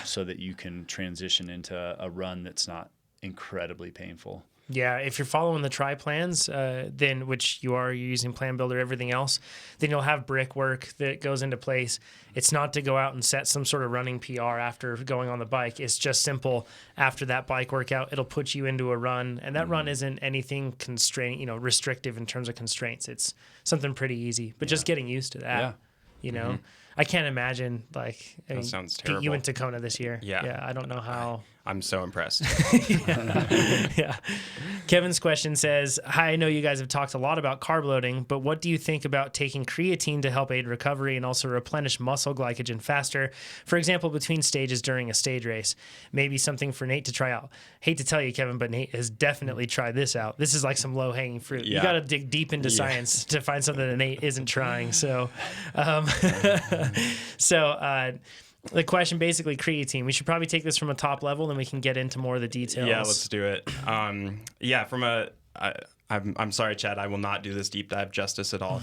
so that you can transition into a run that's not incredibly painful. Yeah, if you're following the tri plans, then which you're using Plan Builder, everything else, then you'll have brickwork that goes into place. It's not to go out and set some sort of running PR after going on the bike. It's just simple. After that bike workout, it'll put you into a run, and that run isn't anything restrictive in terms of constraints. It's something pretty easy, but just getting used to that. Yeah. I can't imagine That sounds Pete, terrible. you went to Kona this year. Yeah. I don't know how. I'm so impressed. Yeah. Kevin's question says, hi, I know you guys have talked a lot about carb loading, but what do you think about taking creatine to help aid recovery and also replenish muscle glycogen faster? For example, between stages during a stage race. Maybe something for Nate to try out. Hate to tell you, Kevin, but Nate has definitely tried this out. This is like some low-hanging fruit. Yeah. You got to dig deep into science to find something that Nate isn't trying. So, the question basically creatine. We should probably take this from a top level, then we can get into more of the details. Yeah, let's do it. I'm sorry, Chad. I will not do this deep dive justice at all.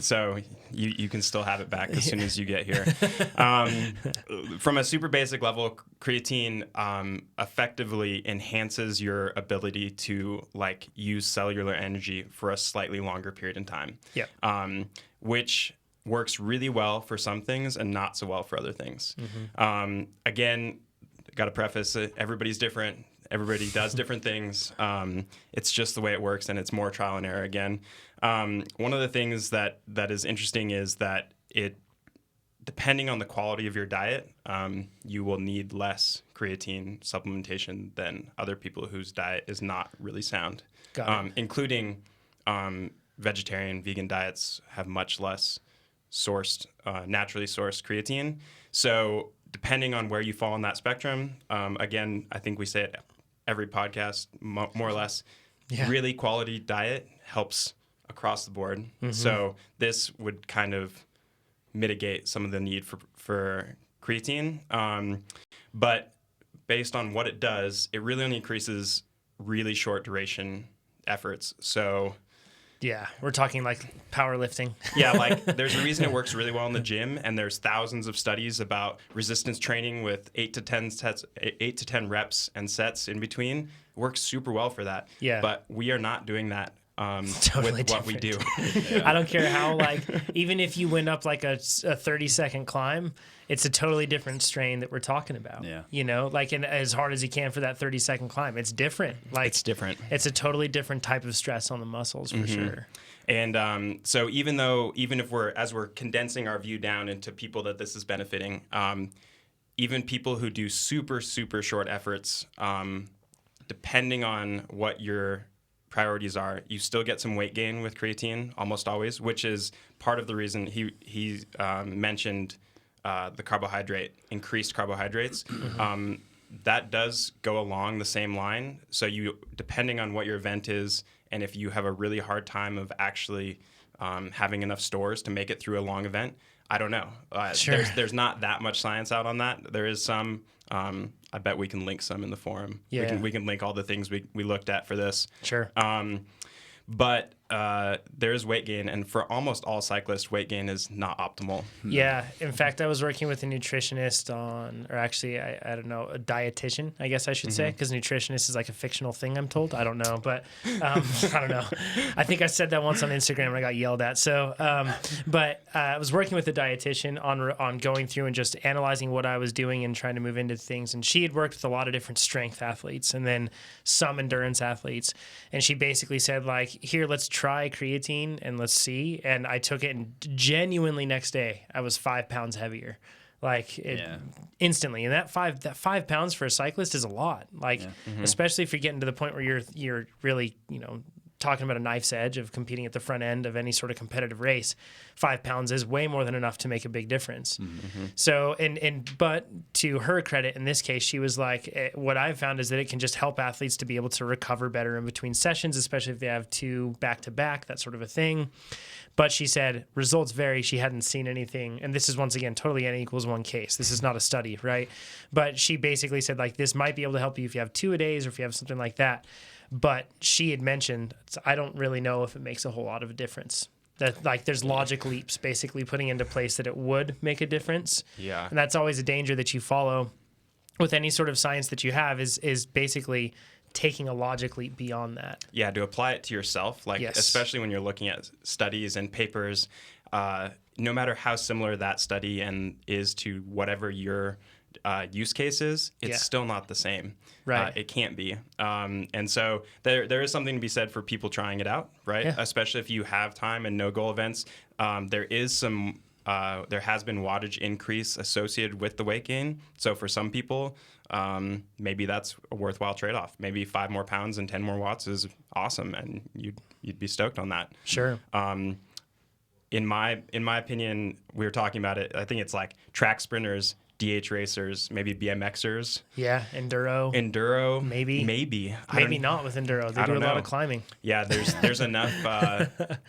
So you can still have it back as soon as you get here. From a super basic level, creatine effectively enhances your ability to use cellular energy for a slightly longer period in time. Yeah. Which works really well for some things and not so well for other things. Again, got to preface it, everybody's different. Everybody does different things. It's just the way it works, and it's more trial and error again. One of the things that is interesting is that depending on the quality of your diet, you will need less creatine supplementation than other people whose diet is not really sound. Including vegetarian, vegan diets have much less naturally sourced creatine. So depending on where you fall on that spectrum, again, I think we say it every podcast, more or less, really quality diet helps across the board. So this would kind of mitigate some of the need for creatine. But based on what it does, it really only increases really short duration efforts. So yeah, we're talking like powerlifting. Yeah, there's a reason it works really well in the gym, and there's thousands of studies about resistance training with 8 to 10 reps and sets in between. It works super well for that. Yeah. But we are not doing that Totally with what we do. I don't care how, like, even if you went up like a 30-second climb, it's a totally different strain that we're talking about. Yeah. You know, like, and as hard as you can for that 30-second climb, it's different. Like, It's different. It's a totally different type of stress on the muscles for sure. And so even if we're condensing our view down into people that this is benefiting, even people who do super, super short efforts, depending on what your priorities are, you still get some weight gain with creatine almost always, which is part of the reason he mentioned the increased carbohydrates. That does go along the same line. So you, depending on what your event is, and if you have a really hard time of actually having enough stores to make it through a long event, I don't know. Sure. There's not that much science out on that. There is some. I bet we can link some in the forum. Yeah. We can link all the things we looked at for this. Sure. But there is weight gain, and for almost all cyclists, weight gain is not optimal. Yeah. In fact, I was working with a nutritionist or actually, I don't know, a dietitian, I guess I should say, because nutritionist is like a fictional thing, I'm told. I don't know, but I don't know. I think I said that once on Instagram and I got yelled at. So, but I was working with a dietitian on going through and just analyzing what I was doing and trying to move into things. And she had worked with a lot of different strength athletes and then some endurance athletes. And she basically said, like, here, let's try creatine and let's see. And I took it, and genuinely next day I was 5 pounds heavier, like instantly. And that 5 pounds for a cyclist is a lot, like especially if you're getting to the point where you're really, you know, talking about a knife's edge of competing at the front end of any sort of competitive race. 5 pounds is way more than enough to make a big difference. So, but to her credit, in this case, she was like, what I've found is that it can just help athletes to be able to recover better in between sessions, especially if they have 2 back-to-back, that sort of a thing. But she said results vary. She hadn't seen anything. And this is, once again, totally N=1 case. This is not a study, right? But she basically said, like, this might be able to help you if you have 2-a-days or if you have something like that. But she had mentioned, I don't really know if it makes a whole lot of a difference. That, like, there's logic leaps basically putting into place that it would make a difference. Yeah. And that's always a danger that you follow with any sort of science that you have is basically taking a logic leap beyond that. Yeah, to apply it to yourself, like Yes. especially when you're looking at studies and papers, no matter how similar that study is to whatever your use case is, it's still not the same. Right. It can't be. And so there is something to be said for people trying it out, right? Yeah. Especially if you have time and no goal events. There has been wattage increase associated with the weight gain. So for some people, maybe that's a worthwhile trade-off. Maybe 5 more pounds and 10 more watts is awesome, and you'd be stoked on that. Sure. In my opinion, we were talking about it. I think it's like track sprinters, DH racers, maybe BMXers. Yeah. Enduro. Maybe I don't- not with enduro. They I do a don't lot know. of climbing. Yeah, there's enough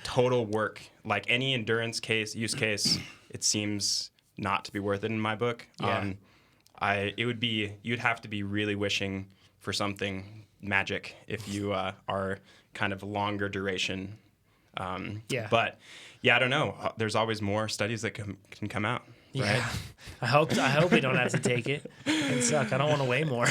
total work. Like any endurance use case, it seems not to be worth it in my book. Yeah. You'd have to be really wishing for something magic if you are kind of longer duration. But yeah, I don't know. There's always more studies that can come out. Right? Yeah. I hope we don't have to take it. It suck. I don't want to weigh more.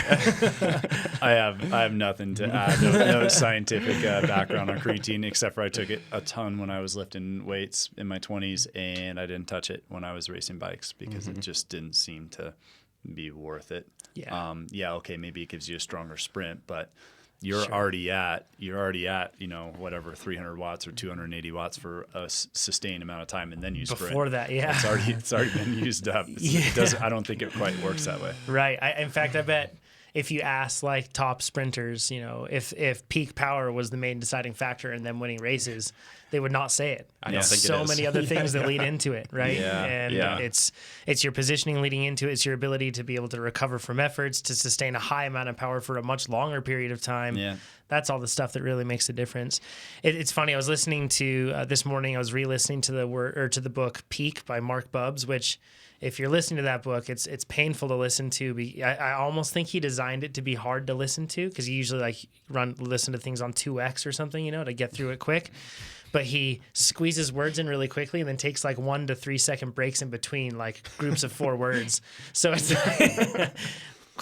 I have nothing to add. No scientific background on creatine, except for I took it a ton when I was lifting weights in my 20s, and I didn't touch it when I was racing bikes because it just didn't seem to be worth it. Yeah. Okay, maybe it gives you a stronger sprint, but you're already at, you know, whatever, 300 watts or 280 watts for a sustained amount of time, and then you sprint. Before that, yeah. It's already been used up. It doesn't. I don't think it quite works that way. Right. In fact, I bet if you ask like top sprinters, you know, if peak power was the main deciding factor in them winning races, they would not say it. I don't think it so is. many other things that lead into it, right? Yeah. And Yeah. it's your positioning leading into it. It's your ability to be able to recover from efforts, to sustain a high amount of power for a much longer period of time. Yeah. That's all the stuff that really makes a difference. It's funny. I was listening to this morning. I was re-listening to the book Peak by Mark Bubbs, which, if you're listening to that book, it's painful to listen to. I almost think he designed it to be hard to listen to, because you usually like listen to things on 2x or something, you know, to get through it quick. But he squeezes words in really quickly and then takes like 1 to 3 second breaks in between, like groups of 4 words. So it's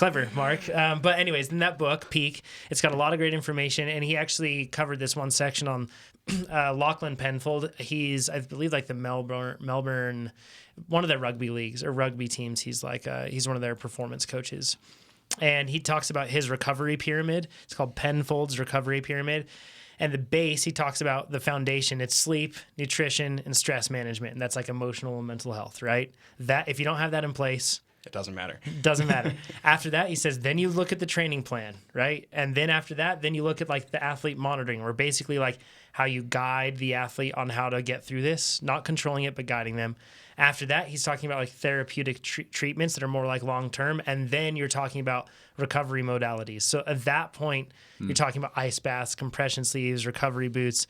Clever, Mark. But anyways, in that book, Peak, it's got a lot of great information, and he actually covered this one section on Lachlan Penfold. He's, I believe, like the Melbourne, one of their rugby leagues or rugby teams. He's like he's one of their performance coaches, and he talks about his recovery pyramid. It's called Penfold's recovery pyramid. And the base, he talks about the foundation. It's sleep, nutrition, and stress management. And that's like emotional and mental health, right? That if you don't have that in place, it doesn't matter. Doesn't matter. After that, he says, then you look at the training plan, right? And then after that, then you look at like the athlete monitoring, or basically like how you guide the athlete on how to get through this, not controlling it, but guiding them. After that, he's talking about like therapeutic treatments that are more like long-term. And then you're talking about recovery modalities. So at that point, you're talking about ice baths, compression sleeves, recovery boots.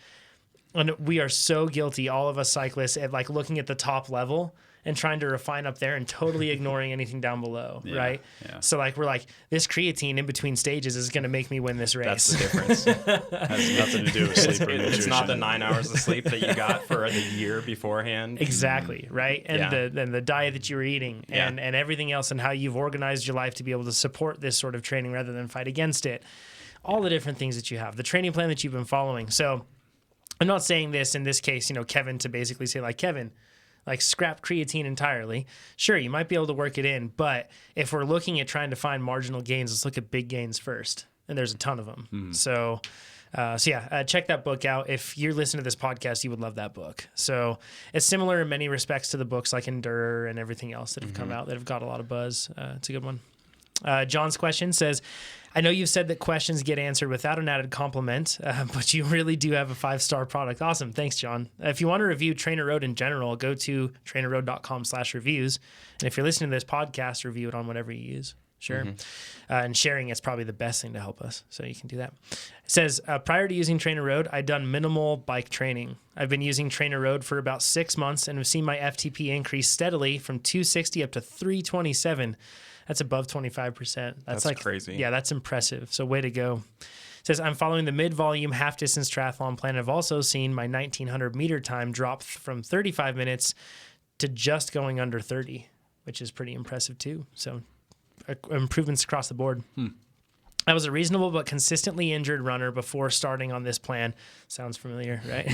And we are so guilty, all of us cyclists, at like looking at the top level and trying to refine up there and totally ignoring anything down below, right? Yeah. So like we're like, this creatine in between stages is going to make me win this race. That's the difference. Has nothing to do with sleep or nutrition. It's not the 9 hours of sleep that you got for the year beforehand. Exactly, right? And the diet that you were eating and everything else, and how you've organized your life to be able to support this sort of training rather than fight against it. All the different things that you have, the training plan that you've been following. So I'm not saying this in this case, Kevin, to basically say like, Kevin, like scrap creatine entirely. Sure, you might be able to work it in, but if we're looking at trying to find marginal gains, let's look at big gains first. And there's a ton of them. So check that book out. If you're listening to this podcast, you would love that book. So it's similar in many respects to the books like Endure and everything else that have come out that have got a lot of buzz. It's a good one. John's question says, I know you've said that questions get answered without an added compliment, but you really do have a 5-star product. Awesome. Thanks, John. If you want to review Trainer Road in general, go to trainerroad.com/reviews. And if you're listening to this podcast, review it on whatever you use. Sure. And sharing is probably the best thing to help us. So you can do that. It says, prior to using Trainer Road, I'd done minimal bike training. I've been using Trainer Road for about 6 months and have seen my FTP increase steadily from 260 up to 327. That's above 25%. That's like crazy. Yeah, that's impressive. So way to go. It says, I'm following the mid-volume half-distance triathlon plan. I've also seen my 1,900 meter time drop from 35 minutes to just going under 30, which is pretty impressive too. So improvements across the board. I was a reasonable but consistently injured runner before starting on this plan. Sounds familiar, right?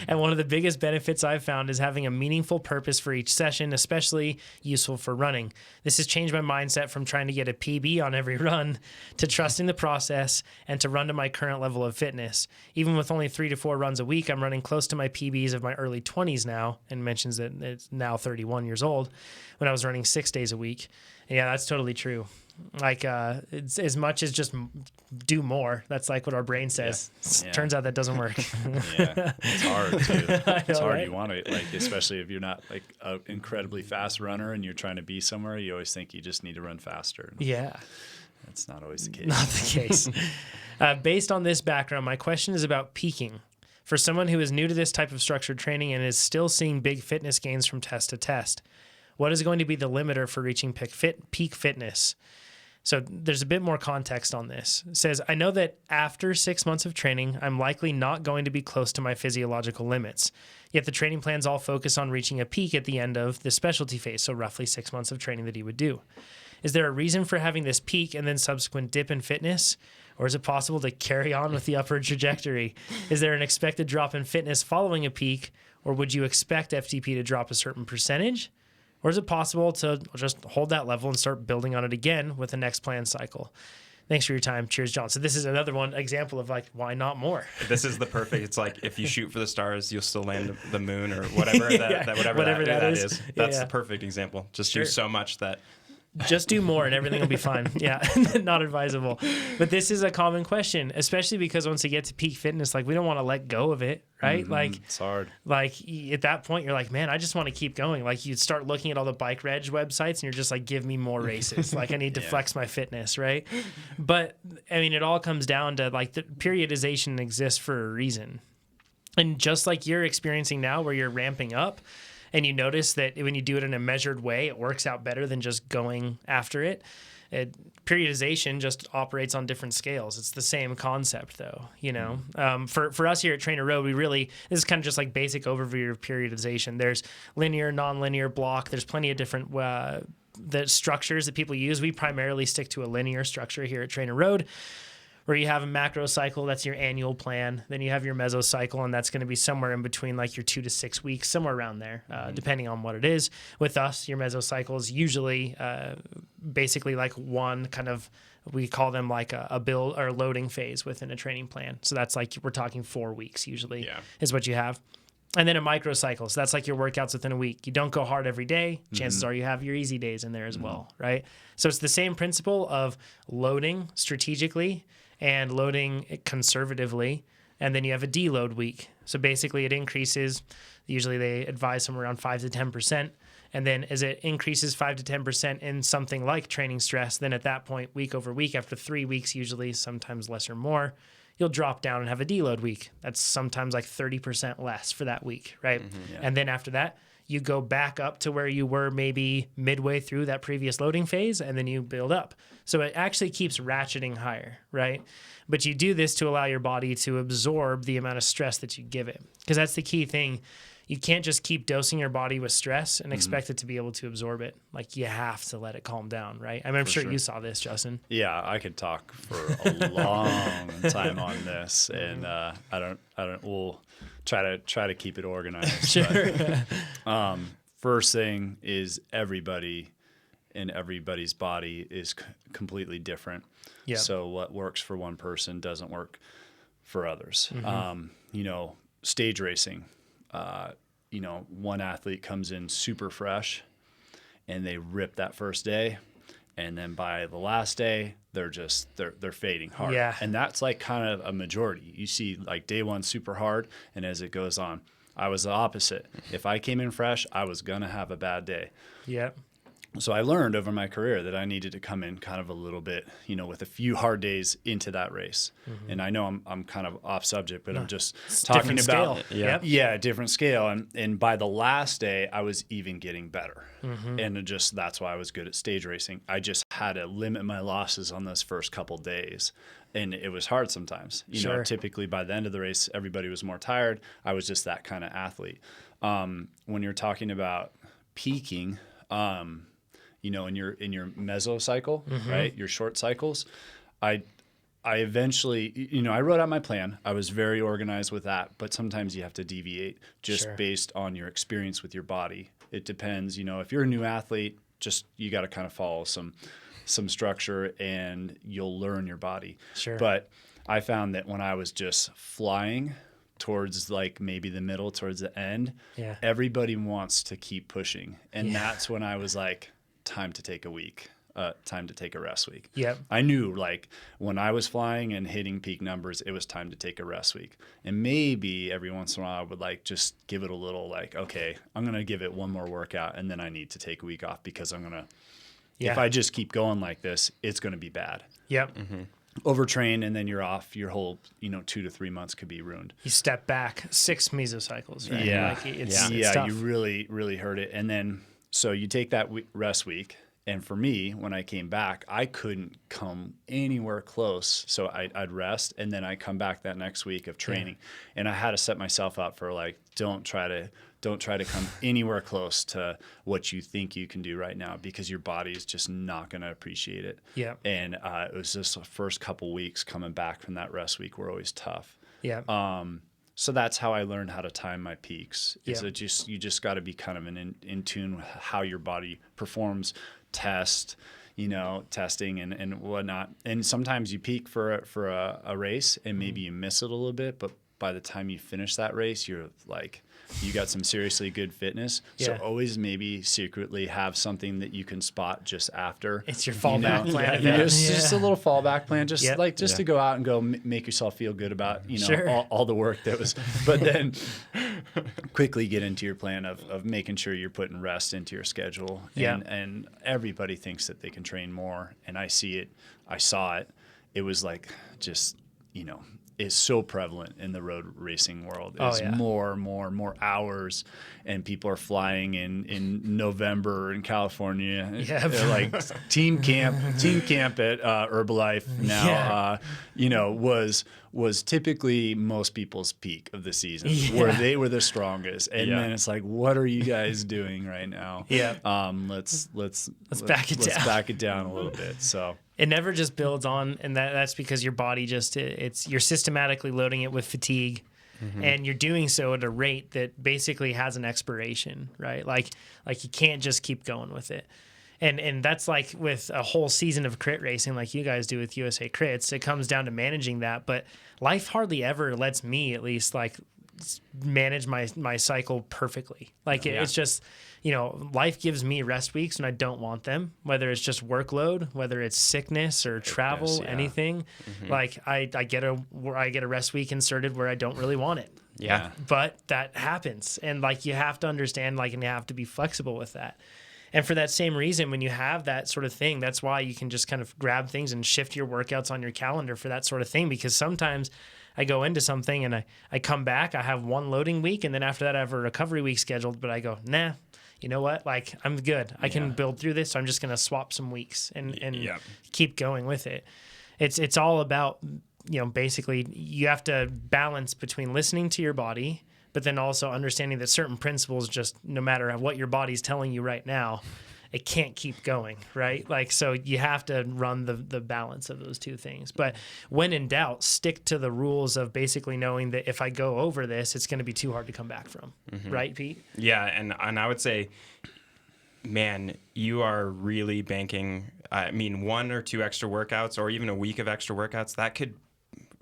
And one of the biggest benefits I've found is having a meaningful purpose for each session, especially useful for running. This has changed my mindset from trying to get a PB on every run to trusting the process and to run to my current level of fitness. Even with only 3 to 4 runs a week, I'm running close to my PBs of my early 20s now, and mentions that it's now 31 years old when I was running 6 days a week. And yeah, that's totally true. Like it's as much as just do more. That's like what our brain says. Turns out that doesn't work. It's hard too. It's hard. Right? You want to, like, especially if you're not like an incredibly fast runner and you're trying to be somewhere, you always think you just need to run faster. Yeah. That's not always the case. Not the case. Based on this background, my question is about peaking. For someone who is new to this type of structured training and is still seeing big fitness gains from test to test, what is going to be the limiter for reaching peak fitness? So there's a bit more context on this. It says, I know that after 6 months of training, I'm likely not going to be close to my physiological limits. Yet the training plans all focus on reaching a peak at the end of the specialty phase, so roughly 6 months of training that he would do. Is there a reason for having this peak and then subsequent dip in fitness? Or is it possible to carry on with the upward trajectory? Is there an expected drop in fitness following a peak? Or would you expect FTP to drop a certain percentage? Or is it possible to just hold that level and start building on it again with the next plan cycle? Thanks for your time. Cheers, John. So this is another example of like, why not more? This is the perfect. It's like if you shoot for the stars, you'll still land the moon or whatever whatever that is. That's the perfect example. Just do so much that. Just do more and everything will be fine. Yeah, not advisable. But this is a common question, especially because once you get to peak fitness, like we don't want to let go of it, right? Like it's hard. Like at that point, you're like, man, I just want to keep going. Like you'd start looking at all the bike reg websites and you're just like, give me more races. Like I need to flex my fitness, right? But I mean, it all comes down to like the periodization exists for a reason. And just like you're experiencing now where you're ramping up, and you notice that when you do it in a measured way, it works out better than just going after it. Periodization just operates on different scales. It's the same concept, though. For us here at Trainer Road, this is kind of just like basic overview of periodization. There's linear, non-linear, block. There's plenty of different the structures that people use. We primarily stick to a linear structure here at Trainer Road, where you have a macro cycle, that's your annual plan. Then you have your mesocycle, and that's going to be somewhere in between like your 2 to 6 weeks, somewhere around there, depending on what it is. With us, your mesocycle is usually basically like one kind of, we call them like a build or loading phase within a training plan. So that's like, we're talking 4 weeks usually is what you have. And then a microcycle. So that's like your workouts within a week. You don't go hard every day. Chances are you have your easy days in there as well, right? So it's the same principle of loading strategically and loading conservatively. And then you have a deload week. So basically it increases. Usually they advise somewhere around 5 to 10%. And then as it increases 5 to 10% in something like training stress, then at that point, week over week, after 3 weeks, usually sometimes less or more, you'll drop down and have a deload week. That's sometimes like 30% less for that week, right? And then after that, you go back up to where you were maybe midway through that previous loading phase, and then you build up. So it actually keeps ratcheting higher, right? But you do this to allow your body to absorb the amount of stress that you give it, because that's the key thing. You can't just keep dosing your body with stress and expect it to be able to absorb it. Like, you have to let it calm down, right? I mean, I'm sure you saw this, Justin. Yeah, I could talk for a long time on this, and I don't. We'll try to keep it organized. Sure. But, first thing is everybody's body is completely different. Yeah. So what works for one person doesn't work for others. Stage racing. One athlete comes in super fresh and they rip that first day, and then by the last day they're fading hard. Yeah. And that's like kind of a majority. You see like day one super hard, and as it goes on, I was the opposite. If I came in fresh, I was gonna have a bad day. Yep. So I learned over my career that I needed to come in kind of a little bit, with a few hard days into that race. And I know I'm kind of off subject, but I'm just talking about different scale. And by the last day, I was even getting better. And that's why I was good at stage racing. I just had to limit my losses on those first couple days. And it was hard sometimes. Typically by the end of the race, everybody was more tired. I was just that kind of athlete. When you're talking about peaking, in your mesocycle, right? Your short cycles. I eventually, I wrote out my plan. I was very organized with that, but sometimes you have to deviate just based on your experience with your body. It depends, if you're a new athlete, you got to kind of follow some structure and you'll learn your body. Sure. But I found that when I was just flying towards like maybe the middle, towards the end, everybody wants to keep pushing. And that's when I was like, time to take a week, time to take a rest week. Yep. I knew like when I was flying and hitting peak numbers, it was time to take a rest week. And maybe every once in a while I would like just give it a little like, okay, I'm going to give it one more workout and then I need to take a week off because I'm going to, if I just keep going like this, it's going to be bad. Yep. Overtrain and then you're off. Your whole 2 to 3 months could be ruined. You step back 6 mesocycles, right? Yeah. Like it's tough. You really, really hurt it. And then, so you take that rest week. And for me, when I came back, I couldn't come anywhere close. So I'd rest and then I come back that next week of training. And I had to set myself up for like, don't try to come anywhere close to what you think you can do right now, because your body is just not going to appreciate it. Yeah. And it was just the first couple weeks coming back from that rest week were always tough. Yeah. So that's how I learned how to time my peaks. You just got to be kind of in tune with how your body performs, testing and whatnot. And sometimes you peak for a race and maybe you miss it a little bit, but by the time you finish that race, you're like, you got some seriously good fitness. So always maybe secretly have something that you can spot just after. It's your fallback plan. Just a little fallback plan, just to go out and go make yourself feel good about, all the work that was, but then quickly get into your plan of making sure you're putting rest into your schedule. And everybody thinks that they can train more. And I saw it. It was like, just, is so prevalent in the road racing world. Oh, It's yeah. more hours, and people are flying in November in California. Yeah. They're like team camp at Herbalife now. Yeah. Was typically most people's peak of the season, Yeah. where they were the strongest, and Yeah. then it's like, what are you guys doing right now? Yeah. Let's back it down. back it down a little bit. So. It never just builds on, and that's because your body you're systematically loading it with fatigue, and you're doing so at a rate that basically has an expiration, right? Like you can't just keep going with it. And that's like with a whole season of crit racing, like you guys do with USA Crits. It comes down to managing that, but life hardly ever lets me, at least, like, manage my cycle perfectly. Like it's just, life gives me rest weeks and I don't want them, whether it's just workload, whether it's sickness or travel, yeah. anything. Like I get a rest week inserted where I don't really want it. Yeah. But that happens. And like, you have to understand, like, and you have to be flexible with that. And for that same reason, when you have that sort of thing, that's why you can just kind of grab things and shift your workouts on your calendar for that sort of thing. Because sometimes I go into something and I come back, I have one loading week, and then after that I have a recovery week scheduled, but I go, nah, you know what? Like, I'm good. I can build through this. So I'm just going to swap some weeks and keep going with it. It's all about, basically you have to balance between listening to your body, but then also understanding that certain principles, just no matter what your body's telling you right now, it can't keep going, right? Like, so you have to run the balance of those two things. But when in doubt, stick to the rules of basically knowing that if I go over this, it's going to be too hard to come back from, right, Pete? Yeah, and I would say, man, you are really banking. I mean, 1 or 2 extra workouts, or even a week of extra workouts, that could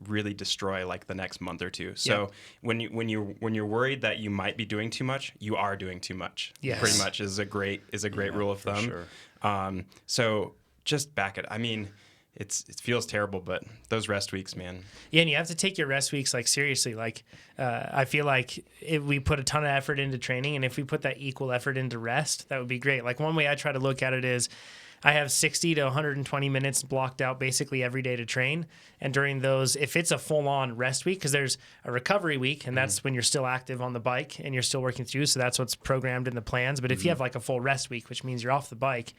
really destroy like the next month or two. So when you're worried that you might be doing too much, you are doing too much. Yes. Pretty much is a great rule of thumb. Sure. So just back it. I mean, it feels terrible, but those rest weeks, man. Yeah, and you have to take your rest weeks like seriously. Like, I feel like if we put a ton of effort into training, and if we put that equal effort into rest, that would be great. Like, one way I try to look at it is, I have 60 to 120 minutes blocked out basically every day to train. And during those, if it's a full-on rest week, because there's a recovery week, and that's when you're still active on the bike and you're still working through, so that's what's programmed in the plans. But if you have like a full rest week, which means you're off the bike,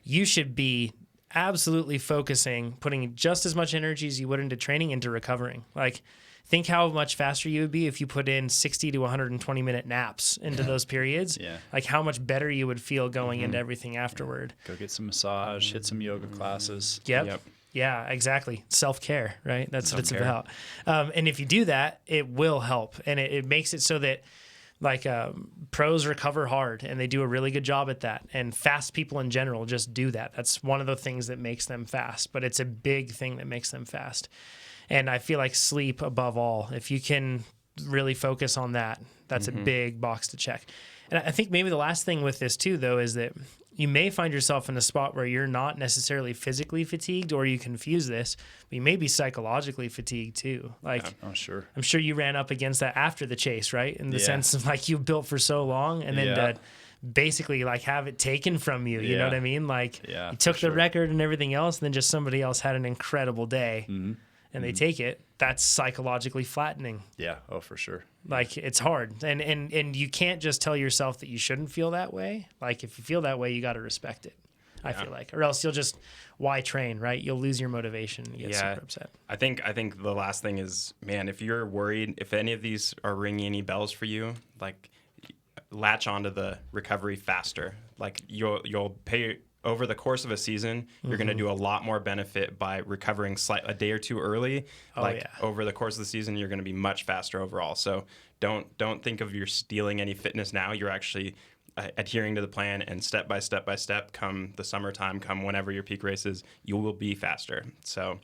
you should be absolutely focusing, putting just as much energy as you would into training into recovering. Like, think how much faster you would be if you put in 60 to 120 minute naps into those periods. Yeah. Like, how much better you would feel going into everything afterward. Go get some massage, hit some yoga classes. Yep. Yeah, exactly. Self-care, right? That's what it's Self-care. about. And if you do that, it will help. And it makes it so that, like, pros recover hard, and they do a really good job at that. And fast people in general just do that. That's one of the things that makes them fast, but it's a big thing that makes them fast. And I feel like sleep above all. If you can really focus on that, that's a big box to check. And I think maybe the last thing with this too, though, is that you may find yourself in a spot where you're not necessarily physically fatigued, or you confuse this, but you may be psychologically fatigued too. Like, Oh, sure. I'm sure you ran up against that after the chase, right? In the sense of, like, you built for so long, and then to basically, like, have it taken from you. You know what I mean? Like, you took the record and everything else, and then just somebody else had an incredible day. And they take it, that's psychologically flattening. Yeah. Oh, for sure. Like, it's hard. And you can't just tell yourself that you shouldn't feel that way. Like, if you feel that way, you got to respect it, I feel like. Or else you'll just, why train, right? You'll lose your motivation and get super upset. I think the last thing is, man, if you're worried, if any of these are ringing any bells for you, like, latch onto the recovery faster. Like, you'll pay over the course of a season, you're going to do a lot more benefit by recovering a day or two early. Over the course of the season, you're going to be much faster overall. So don't think of you're stealing any fitness now. You're actually adhering to the plan, and step by step, come the summertime, come whenever your peak races, you will be faster. So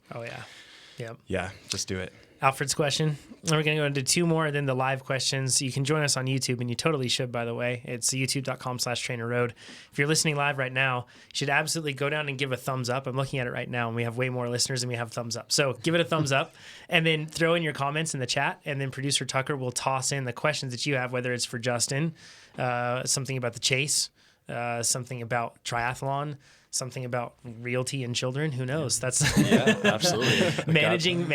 just do it. Alfred's question. We're going to go into 2 more, then the live questions. You can join us on YouTube, and you totally should, by the way. It's youtube.com/trainerroad. If you're listening live right now, you should absolutely go down and give a thumbs up. I'm looking at it right now, and we have way more listeners than we have thumbs up. So give it a thumbs up, and then throw in your comments in the chat, and then producer Tucker will toss in the questions that you have, whether it's for Justin, something about the chase, something about triathlon, something about realty and children. Who knows? That's Yeah, absolutely. managing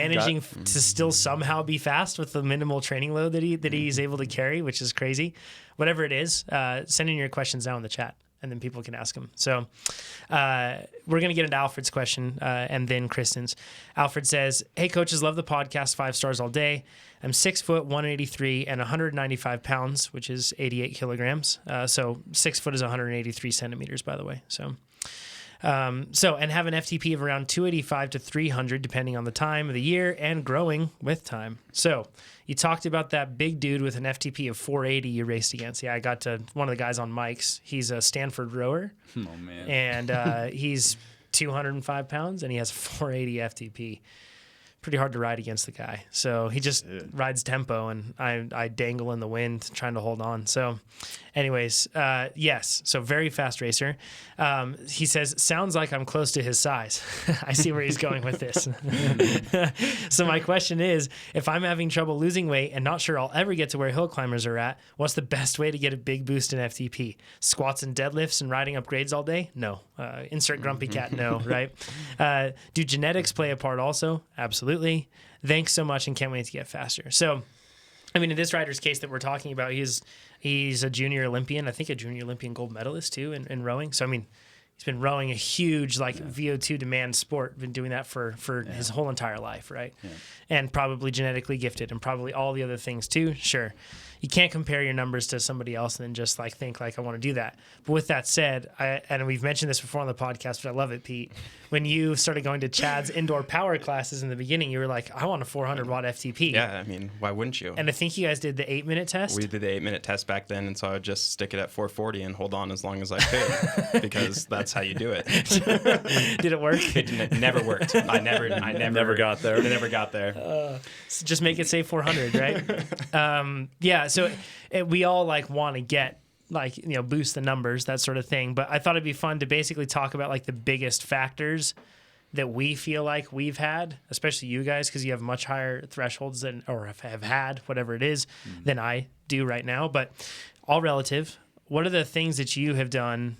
to still somehow be fast with the minimal training load that he's able to carry, which is crazy. Whatever it is, send in your questions now in the chat, and then people can ask them. So we're going to get into Alfred's question and then Kristen's. Alfred says, "Hey, coaches, love the podcast. 5 stars all day. I'm 6 foot, 183, and 195 pounds, which is 88 kilograms. So 6 foot is 183 centimeters, by the way. So and have an FTP of around 285 to 300, depending on the time of the year, and growing with time." So you talked about that big dude with an FTP of 480 you raced against. Yeah, I got to one of the guys on Mike's. He's a Stanford rower. Oh, man. And he's 205 pounds, and he has 480 FTP. Pretty hard to ride against the guy. So he just rides tempo, and I dangle in the wind trying to hold on. So anyways, yes, so very fast racer. He says, "Sounds like I'm close to his size." I see where he's going with this. So my question is, if I'm having trouble losing weight and not sure I'll ever get to where hill climbers are at, what's the best way to get a big boost in FTP? Squats and deadlifts and riding up grades all day? No. Insert grumpy cat, no, right? Do genetics play a part also? Absolutely. Thanks so much, and can't wait to get faster. So, I mean, in this rider's case that we're talking about, he's a junior Olympian. I think a junior Olympian gold medalist too in rowing. So, I mean, he's been rowing a huge VO2 demand sport. Been doing that for his whole entire life, right? Yeah. And probably genetically gifted, and probably all the other things too. Sure, you can't compare your numbers to somebody else and then just think I want to do that. But with that said, and we've mentioned this before on the podcast, but I love it, Pete. When you started going to Chad's indoor power classes in the beginning, you were like, I want a 400 watt FTP. Yeah, I mean, why wouldn't you? And I think you guys did the 8-minute test. We did the 8-minute test back then, and so I would just stick it at 440 and hold on as long as I could, because that's how you do it. Did it work? It never worked. I never got there. I never got there. So just make it say 400, right? Yeah. So we all want to get boost the numbers, that sort of thing. But I thought it'd be fun to basically talk about the biggest factors that we feel like we've had, especially you guys, because you have much higher thresholds or have had, whatever it is, than I do right now. But all relative. What are the things that you have done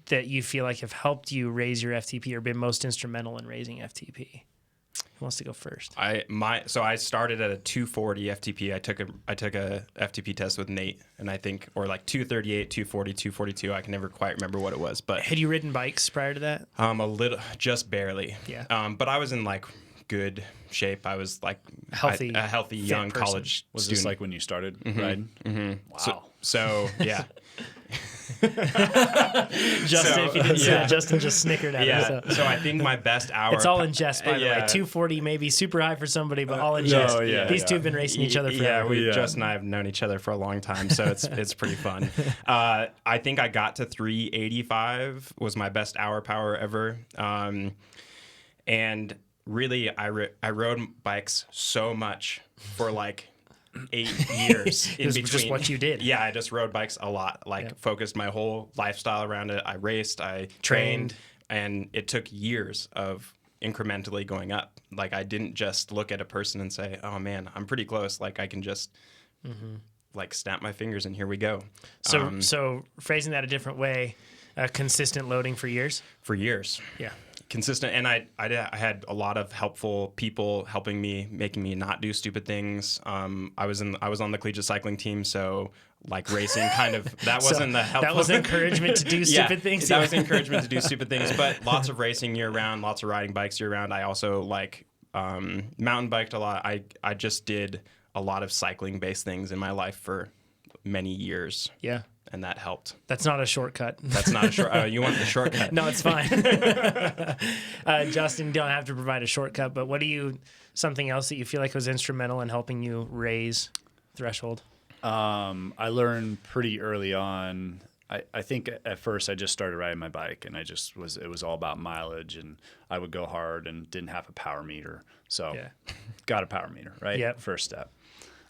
that you feel like have helped you raise your FTP or been most instrumental in raising FTP? Who wants to go first? So I started at a 240 FTP. I took a FTP test with Nate, and I think 238, 240, 242. I can never quite remember what it was. But had you ridden bikes prior to that? A little, just barely. Yeah. But I was in good shape. I was healthy, a healthy young person. College was student. this when you started riding? Mm-hmm. Wow. So yeah. Justin, if you didn't see that, Justin just snickered at us. So I think my best hour. It's all in jest, by the way. 240 may be super high for somebody, but all in jest. These two have been racing each other forever. Justin and I have known each other for a long time, so it's pretty fun. I think I got to 385 was my best hour power ever, and really I rode bikes so much for 8 years in between. Just what you did. Yeah, I just rode bikes a lot. Focused my whole lifestyle around it. I raced, I trained, and it took years of incrementally going up. I didn't just look at a person and say, "Oh man, I'm pretty close." I can just snap my fingers and here we go. So phrasing that a different way, consistent loading for years. For years. Yeah. Consistent, and I had a lot of helpful people helping me, making me not do stupid things. I was on the collegiate cycling team, so racing kind of that wasn't the helpful. That was encouragement to do stupid things. That was encouragement to do stupid things, but lots of racing year round, lots of riding bikes year round. I also mountain biked a lot. I just did a lot of cycling based things in my life for many years. Yeah. And that helped. That's not a shortcut. That's not a short. You want the shortcut? No, it's fine. Justin, don't have to provide a shortcut. But something else that you feel like was instrumental in helping you raise threshold? I learned pretty early on. I think at first I just started riding my bike, and it was all about mileage, and I would go hard and didn't have a power meter, so got a power meter, right? Yep. First step.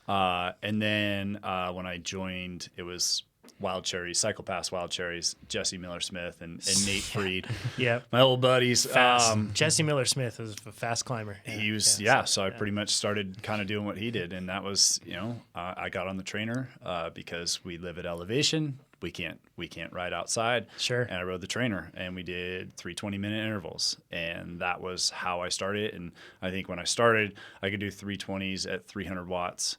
And then when I joined, it was Wild Cherries, Cycle Pass Wild Cherries, Jesse Miller-Smith and Nate Freed. Yeah. My old buddies. Jesse Miller-Smith was a fast climber. He was, so I pretty much started kind of doing what he did. And that was, I got on the trainer because we live at elevation, we can't ride outside. Sure. And I rode the trainer, and we did 3 20-minute intervals, and that was how I started. And I think when I started, I could do 320s at 300 watts,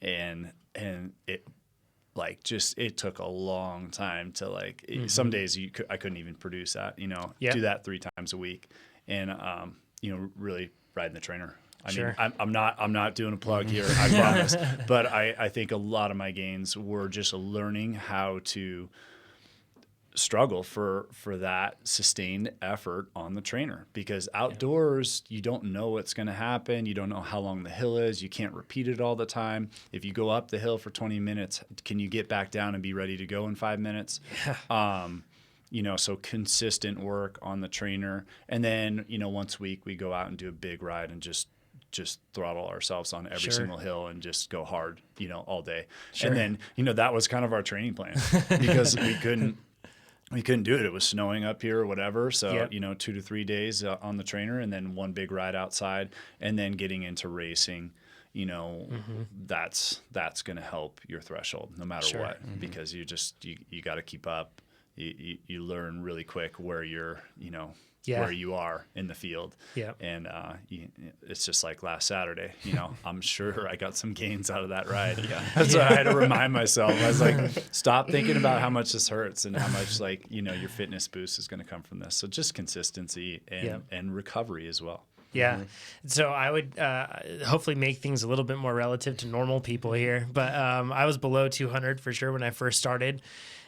and it like just it took a long time to like some days I couldn't even produce that, do that 3 times a week, and really riding the trainer. I mean, I'm not doing a plug here, I promise. But I think a lot of my gains were just learning how to struggle for that sustained effort on the trainer, because outdoors, you don't know what's going to happen. You don't know how long the hill is. You can't repeat it all the time. If you go up the hill for 20 minutes, can you get back down and be ready to go in 5 minutes? Yeah. So consistent work on the trainer. And then, once a week we go out and do a big ride and just throttle ourselves on every single hill and just go hard, all day. Sure. And then, that was kind of our training plan, because we couldn't do it. It was snowing up here or whatever. So, 2 to 3 days on the trainer, and then one big ride outside, and then getting into racing, that's going to help your threshold no matter what, because you got to keep up. You learn really quick where you're, where you are in the field. Yeah. And it's just like last Saturday, I'm sure I got some gains out of that ride. Yeah. So I had to remind myself. I was like, stop thinking about how much this hurts and how much your fitness boost is going to come from this. So just consistency and recovery as well. Yeah. Mm-hmm. So I would hopefully make things a little bit more relative to normal people here. But I was below 200 for sure when I first started.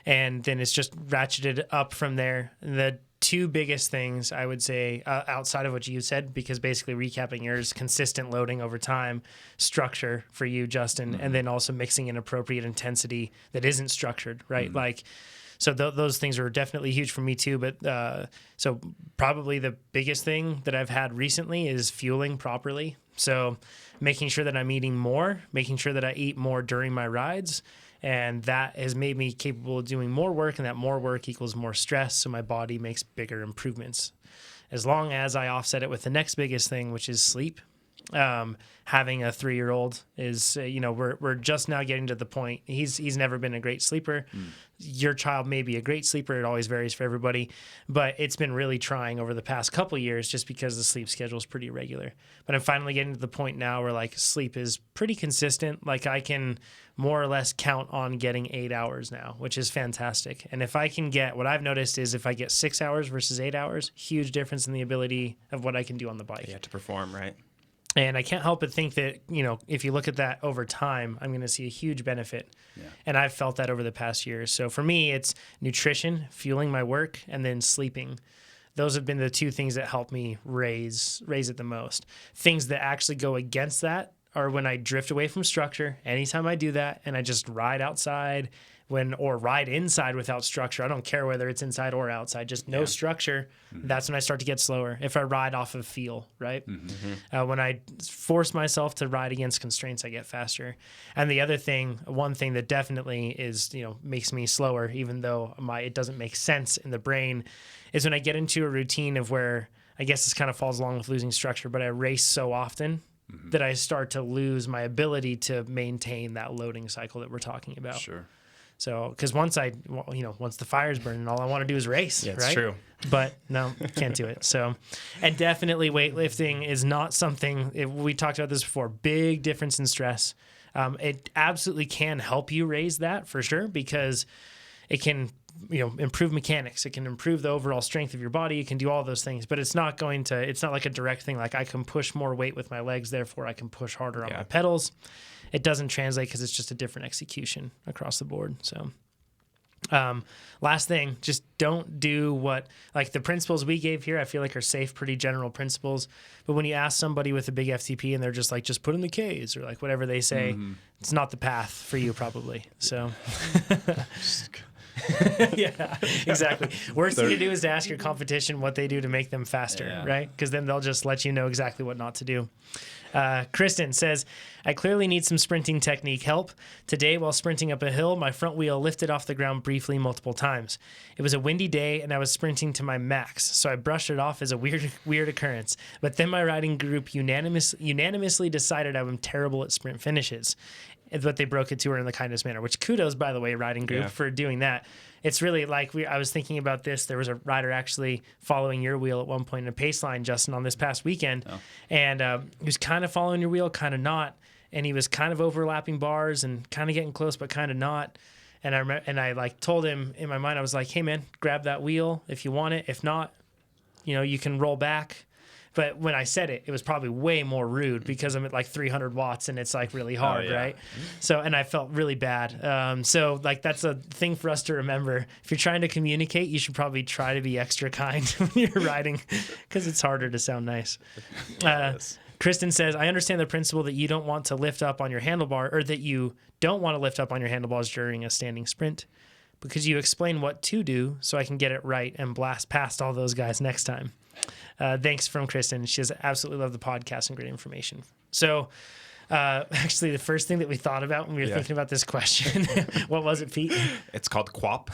And then it's just ratcheted up from there. The 2 biggest things I would say outside of what you said, because basically recapping yours, consistent loading over time, structure for you, Justin, and then also mixing in appropriate intensity that isn't structured, right? So those things are definitely huge for me too. But so probably the biggest thing that I've had recently is fueling properly. So making sure that I'm eating more, making sure that I eat more during my rides. And that has made me capable of doing more work, and that more work equals more stress. So my body makes bigger improvements. As long as I offset it with the next biggest thing, which is sleep. Having a 3-year-old is, we're just now getting to the point. He's never been a great sleeper. Your child may be a great sleeper. It always varies for everybody, but it's been really trying over the past couple years just because the sleep schedule is pretty irregular. But I'm finally getting to the point now where sleep is pretty consistent. I can more or less count on getting 8 hours now, which is fantastic. And if I can get, what I've noticed is if I get 6 hours versus 8 hours, huge difference in the ability of what I can do on the bike. Yeah, to perform, right? And I can't help but think that, if you look at that over time, I'm going to see a huge benefit. Yeah. And I've felt that over the past year. So for me, it's nutrition, fueling my work, and then sleeping. Those have been the 2 things that help me raise it the most. Things that actually go against that are when I drift away from structure. Anytime I do that and I just ride outside or ride inside without structure, I don't care whether it's inside or outside, just no structure, that's when I start to get slower. If I ride off of feel, right? When I force myself to ride against constraints, I get faster. And the other thing, one thing that definitely is, makes me slower, even though it doesn't make sense in the brain, is when I get into a routine of where, I guess this kind of falls along with losing structure, but I race so often that I start to lose my ability to maintain that loading cycle that we're talking about. Sure. So, because once the fire's burning, all I want to do is race. Yeah, it's right? True. But no, can't do it. So, and definitely weightlifting is not something, we talked about this before, big difference in stress. It absolutely can help you raise that for sure, because it can, improve mechanics. It can improve the overall strength of your body. It can do all those things, but it's not like a direct thing. Like I can push more weight with my legs, therefore I can push harder on my pedals. It doesn't translate because it's just a different execution across the board. So last thing, just don't do what, the principles we gave here, I feel like are safe, pretty general principles. But when you ask somebody with a big FTP and they're just just put in the Ks or whatever they say, it's not the path for you probably. So yeah, exactly. Worst thing to do is to ask your competition what they do to make them faster, right? Because then they'll just let you know exactly what not to do. Kristen says, I clearly need some sprinting technique help. Today, while sprinting up a hill, my front wheel lifted off the ground briefly multiple times. It was a windy day, and I was sprinting to my max, so I brushed it off as a weird occurrence. But then my riding group unanimously decided I am terrible at sprint finishes. but they broke it to her in the kindest manner, which kudos, by the way, riding group, for doing that. It's really like I was thinking about this. There was a rider actually following your wheel at one point in a pace line, Justin, on this past weekend. And he was kind of following your wheel, kind of not. And he was kind of overlapping bars and kind of getting close, but kind of not. And I like told him in my mind, I was like, hey man, grab that wheel if you want it. If not, you can roll back. But when I said it, it was probably way more rude because I'm at like 300 watts and it's like really hard, right? So, and I felt really bad. So like that's a thing for us to remember. If you're trying to communicate, you should probably try to be extra kind when you're riding because it's harder to sound nice. Kristen says, I understand the principle that you don't want to lift up on your handlebar, or that you don't want to lift up on your handlebars during a standing sprint, because you explain what to do so I can get it right and blast past all those guys next time. Thanks from Kristen. She says, absolutely love the podcast and great information. So actually, the first thing that we thought about when we were thinking about this question, what was it, Pete? It's called QWOP.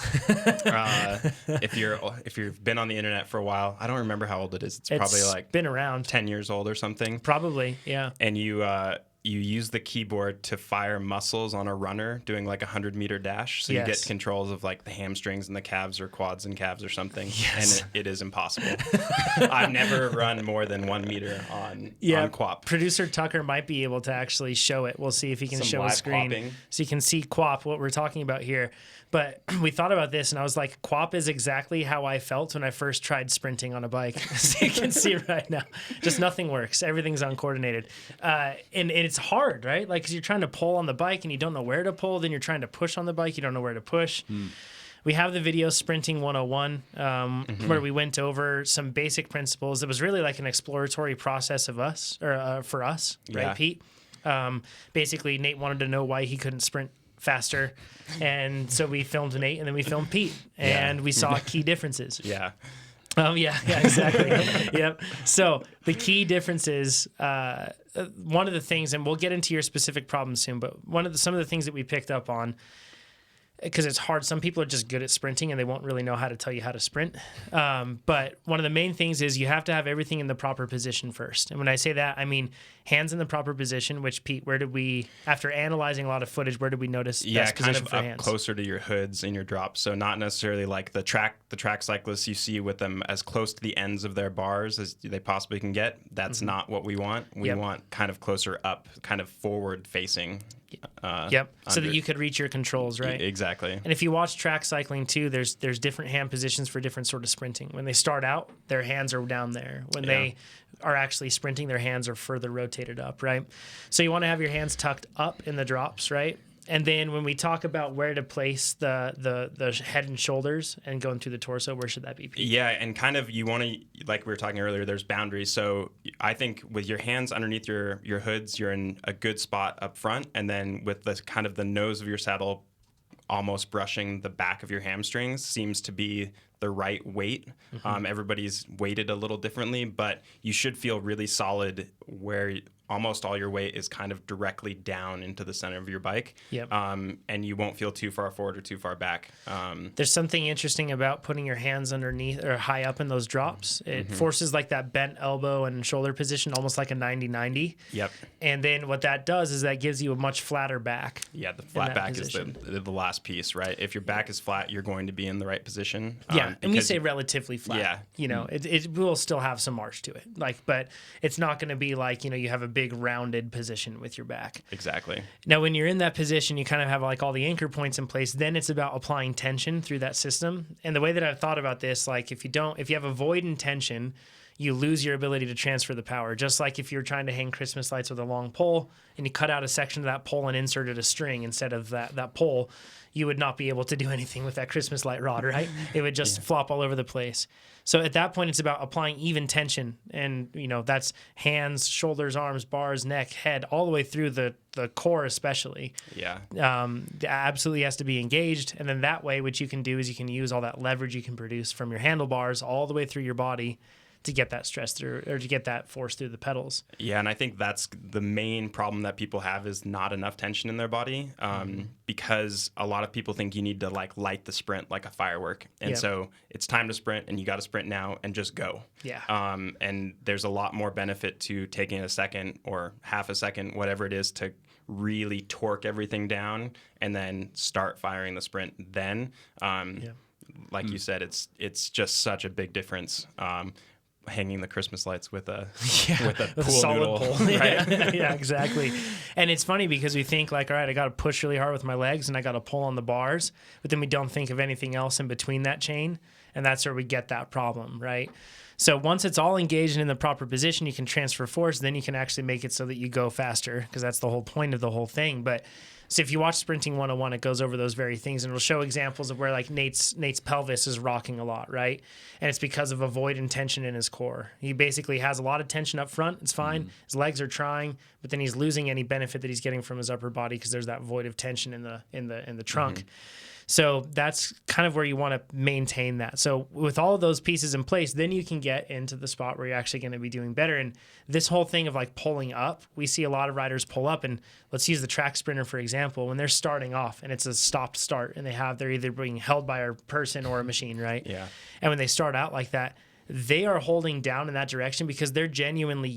If you've been on the internet for a while, I don't remember how old it is. It's probably like been around 10 years old or something. Probably, yeah. And you use the keyboard to fire muscles on a runner doing like 100-meter dash. So you get controls of like the hamstrings and the calves, or quads and calves or something. Yes. And it is impossible. I've never run more than 1 meter on QWOP. Producer Tucker might be able to actually show it. We'll see if he can show a screen. QWOPing. So you can see QWOP, what we're talking about here. But we thought about this, and I was like, QWOP is exactly how I felt when I first tried sprinting on a bike. So you can see right now. Just nothing works. Everything's uncoordinated. And it's hard, right? Like, because you're trying to pull on the bike, and you don't know where to pull. Then you're trying to push on the bike. You don't know where to push. We have the video Sprinting 101, where we went over some basic principles. It was really like an exploratory process of us, or for us, right, Pete? Basically, Nate wanted to know why he couldn't sprint faster, and so we filmed Nate, and then we filmed Pete, and we saw key differences. Exactly. Yep. So the key differences, one of the things, and we'll get into your specific problems soon, but some of the things that we picked up on, because it's hard. Some people are just good at sprinting and they won't really know how to tell you how to sprint. But one of the main things is you have to have everything in the proper position first. And when I say that, I mean hands in the proper position, which, Pete, where did we, after analyzing a lot of footage, where did we notice best kind position of for up hands? Closer to your hoods and your drops. So not necessarily like the track cyclists you see with them as close to the ends of their bars as they possibly can get. That's not what we want. We want kind of closer up, kind of forward facing. So that you could reach your controls, right? Exactly. And if you watch track cycling too, there's different hand positions for different sort of sprinting. When they start out, their hands are down there. When they are actually sprinting, their hands are further rotated up, right? So you want to have your hands tucked up in the drops, right? And then when we talk about where to place the head and shoulders and going through the torso, where should that be, Pete? Yeah, and kind of you want to, like we were talking earlier, there's boundaries. So I think with your hands underneath your hoods, you're in a good spot up front. And then with the kind of the nose of your saddle almost brushing the back of your hamstrings seems to be the right weight. Everybody's weighted a little differently, but you should feel really solid where almost all your weight is kind of directly down into the center of your bike. And you won't feel too far forward or too far back. There's something interesting about putting your hands underneath or high up in those drops. It forces like that bent elbow and shoulder position, almost like a 90-90. And then what that does is that gives you a much flatter back. The flat back position is the last piece, right? If your back is flat, you're going to be in the right position. And we say relatively flat. It will still have some arch to it. But it's not going to be like, you have a big rounded position with your back. Exactly. Now, when you're in that position, you kind of have like all the anchor points in place. Then it's about applying tension through that system. And the way that I've thought about this, like if you have a void in tension, you lose your ability to transfer the power. Just like if you're trying to hang Christmas lights with a long pole and you cut out a section of that pole and inserted a string instead of that pole, you would not be able to do anything with that Christmas light rod, right? It would just flop all over the place. So at that point, it's about applying even tension. And, that's hands, shoulders, arms, bars, neck, head, all the way through the core especially. Absolutely has to be engaged. And then that way, what you can do is you can use all that leverage you can produce from your handlebars all the way through your body to get that stress through or to get that force through the pedals. Yeah, and I think that's the main problem that people have is not enough tension in their body, because a lot of people think you need to like light the sprint like a firework, and so it's time to sprint, and you got to sprint now and just go. Yeah. And there's a lot more benefit to taking a second or half a second, whatever it is, to really torque everything down and then start firing the sprint. Then, like you said, it's just such a big difference. Hanging the Christmas lights with a pool solid noodle, pole. right? Yeah, exactly. And it's funny because we think like, all right, I got to push really hard with my legs and I got to pull on the bars, but then we don't think of anything else in between that chain, and that's where we get that problem, right? So once it's all engaged and in the proper position, you can transfer force, then you can actually make it so that you go faster, because that's the whole point of the whole thing. But so if you watch Sprinting 101, it goes over those very things, and it'll show examples of where like Nate's pelvis is rocking a lot, right? And it's because of a void and tension in his core. He basically has a lot of tension up front. It's fine. His legs are trying, but then he's losing any benefit that he's getting from his upper body because there's that void of tension in the trunk. So that's kind of where you want to maintain that. So with all of those pieces in place, then you can get into the spot where you're actually going to be doing better. And this whole thing of like pulling up, we see a lot of riders pull up, and let's use the track sprinter, for example, when they're starting off and it's a stopped start and they're either being held by a person or a machine, right? Yeah. And when they start out like that, they are holding down in that direction because they're genuinely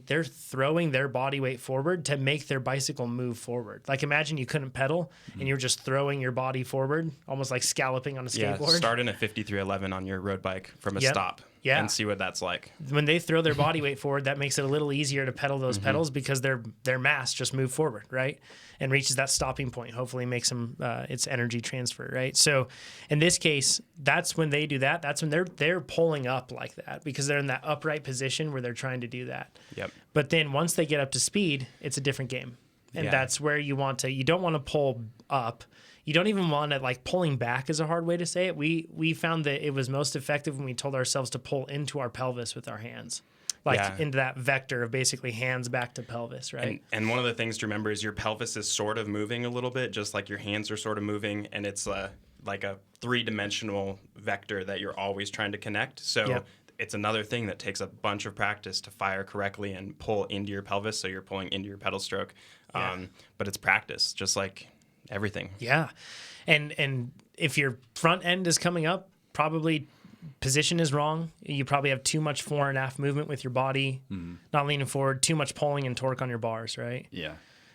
they're throwing their body weight forward to make their bicycle move forward. Like imagine you couldn't pedal and you're just throwing your body forward, almost like scalloping on a skateboard. Yeah, start in a 5311 on your road bike from a stop and see what that's like. When they throw their body weight forward, that makes it a little easier to pedal those pedals because their mass just move forward, right? And reaches that stopping point, hopefully makes them its energy transfer, right? So in this case, that's when they do that. That's when they're pulling up like that because they're in that upright position where they're trying to do that. Yep. But then once they get up to speed, it's a different game. And that's where you don't want to pull up. You don't even want to, like, pulling back is a hard way to say it. We found that it was most effective when we told ourselves to pull into our pelvis with our hands. Into that vector of basically hands back to pelvis, right? And one of the things to remember is your pelvis is sort of moving a little bit, just like your hands are sort of moving, and it's like a three-dimensional vector that you're always trying to connect. So it's another thing that takes a bunch of practice to fire correctly and pull into your pelvis, so you're pulling into your pedal stroke. But it's practice, just like everything. Yeah. And if your front end is coming up, probably position is wrong. You probably have too much fore and aft movement with your body, not leaning forward, too much pulling and torque on your bars, right? Yeah.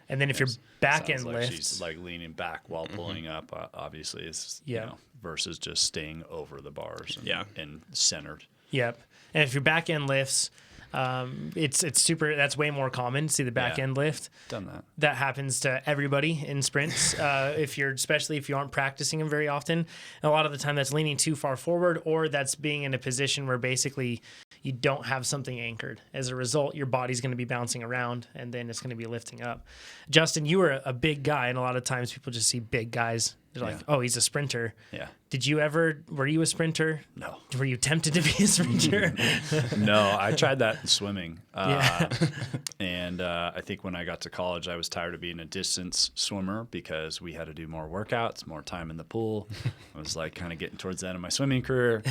And then if your back end like lifts, she's like leaning back while pulling up, obviously it's versus just staying over the bars and centered. Yep. And if your back end lifts, it's super. That's way more common. See the back end lift. Done that. That happens to everybody in sprints. Especially if you aren't practicing them very often. And a lot of the time, that's leaning too far forward, or that's being in a position where basically you don't have something anchored. As a result, your body's going to be bouncing around, and then it's going to be lifting up. Justin, you were a big guy, and a lot of times people just see big guys. They're like, oh, he's a sprinter. Yeah. Were you a sprinter? No. Were you tempted to be a sprinter? No, I tried that in swimming. And I think when I got to college, I was tired of being a distance swimmer because we had to do more workouts, more time in the pool. I was like kind of getting towards the end of my swimming career.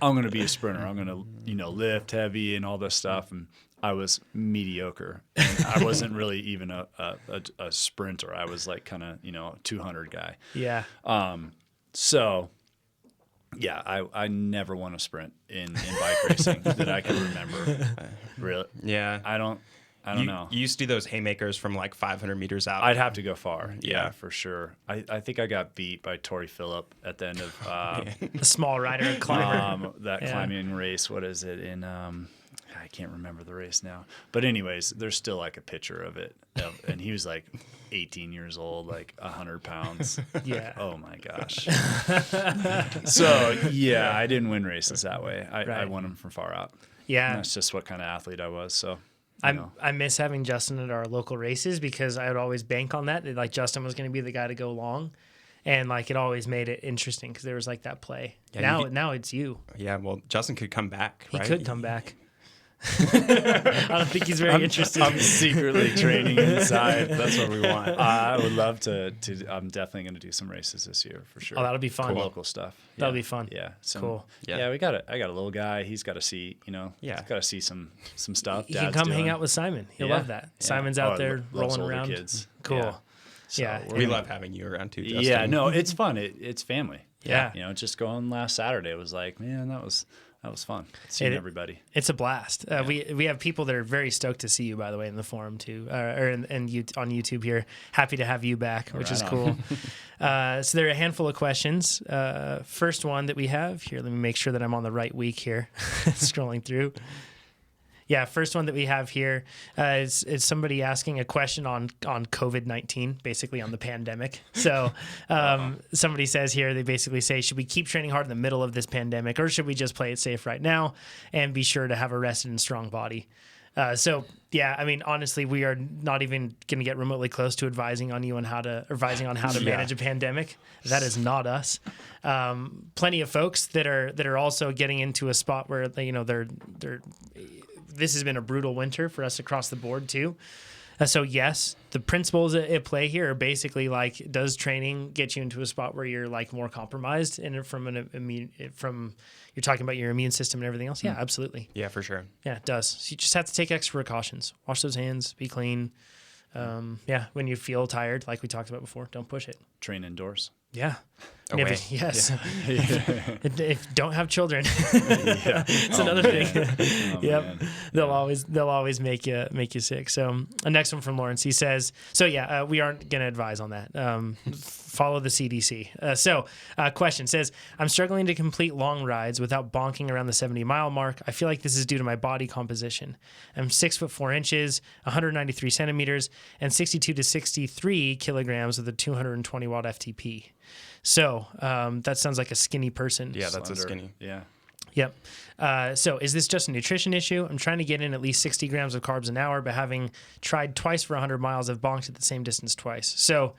I'm going to be a sprinter. I'm going to, lift heavy and all this stuff. And I was mediocre. And I wasn't really even a sprinter. I was like kind of, 200 guy. Yeah. I never won a sprint in bike racing that I can remember. Really? Yeah. I don't know. You used to do those haymakers from like 500 meters out. I'd have to go far. Yeah, for sure. I think I got beat by Tori Phillip at the end of a small rider climber. Climbing race. What is it in? I can't remember the race now. But anyways, there's still like a picture of it, and he was like 18 years old, like 100 pounds. Yeah. Oh my gosh. So I didn't win races that way. I won them from far out. Yeah. And that's just what kind of athlete I was. So. I miss having Justin at our local races because I would always bank on that. Like Justin was going to be the guy to go long. And like it always made it interesting because there was like that play. Yeah, now it's you. Yeah, well, Justin could come back, right? He could come back. I don't think he's very interested. I'm secretly training inside. That's what we want. I would love to. I'm definitely going to do some races this year for sure. Oh, that'll be fun. Cool. Local stuff. That'll be fun. Yeah. Cool. Yeah. I got a little guy. He's got to see. He's got to see some stuff. You can come hang out with Simon. He'll love that. Yeah. Simon's out there loves rolling older around. Kids. Cool. Yeah. So we love having you around too, Justin. Yeah. No, it's fun. It's family. Yeah. Just going last Saturday, it was like, man, that was fun. Seeing everybody. It's a blast. We have people that are very stoked to see you, by the way, in the forum too, and you on YouTube here. Happy to have you back, which is cool. So there are a handful of questions. First one that we have here. Let me make sure that I'm on the right week here. Scrolling through. Yeah, first one that we have here is somebody asking a question on COVID-19, basically on the pandemic. So somebody says here, they basically say, should we keep training hard in the middle of this pandemic, or should we just play it safe right now and be sure to have a rested and strong body? So yeah, I mean, honestly, we are not even going to get remotely close to advising on how to manage a pandemic. That is not us. Plenty of folks that are also getting into a spot where they're this has been a brutal winter for us across the board too. So yes, the principles at play here are basically like, does training get you into a spot where you're like more compromised, and you're talking about your immune system and everything else? Yeah, absolutely. Yeah, for sure. Yeah, it does. So you just have to take extra precautions. Wash those hands, be clean. When you feel tired, like we talked about before, don't push it. Train indoors. Yeah. Away. Yes. Yeah. If don't have children, it's another thing. Yep. Man. They'll always make you sick. So the next one from Lawrence, he says, we aren't going to advise on that. Follow the CDC. Question says, I'm struggling to complete long rides without bonking around the 70-mile mark. I feel like this is due to my body composition. I'm 6'4", 193 centimeters, and 62 to 63 kilograms with a 220 watt FTP. So that sounds like a skinny person. Yeah, that's Slender. a skinny. Yeah. Yep. So is this just a nutrition issue? I'm trying to get in at least 60 grams of carbs an hour, but having tried twice for 100 miles, I've bonked at the same distance twice. So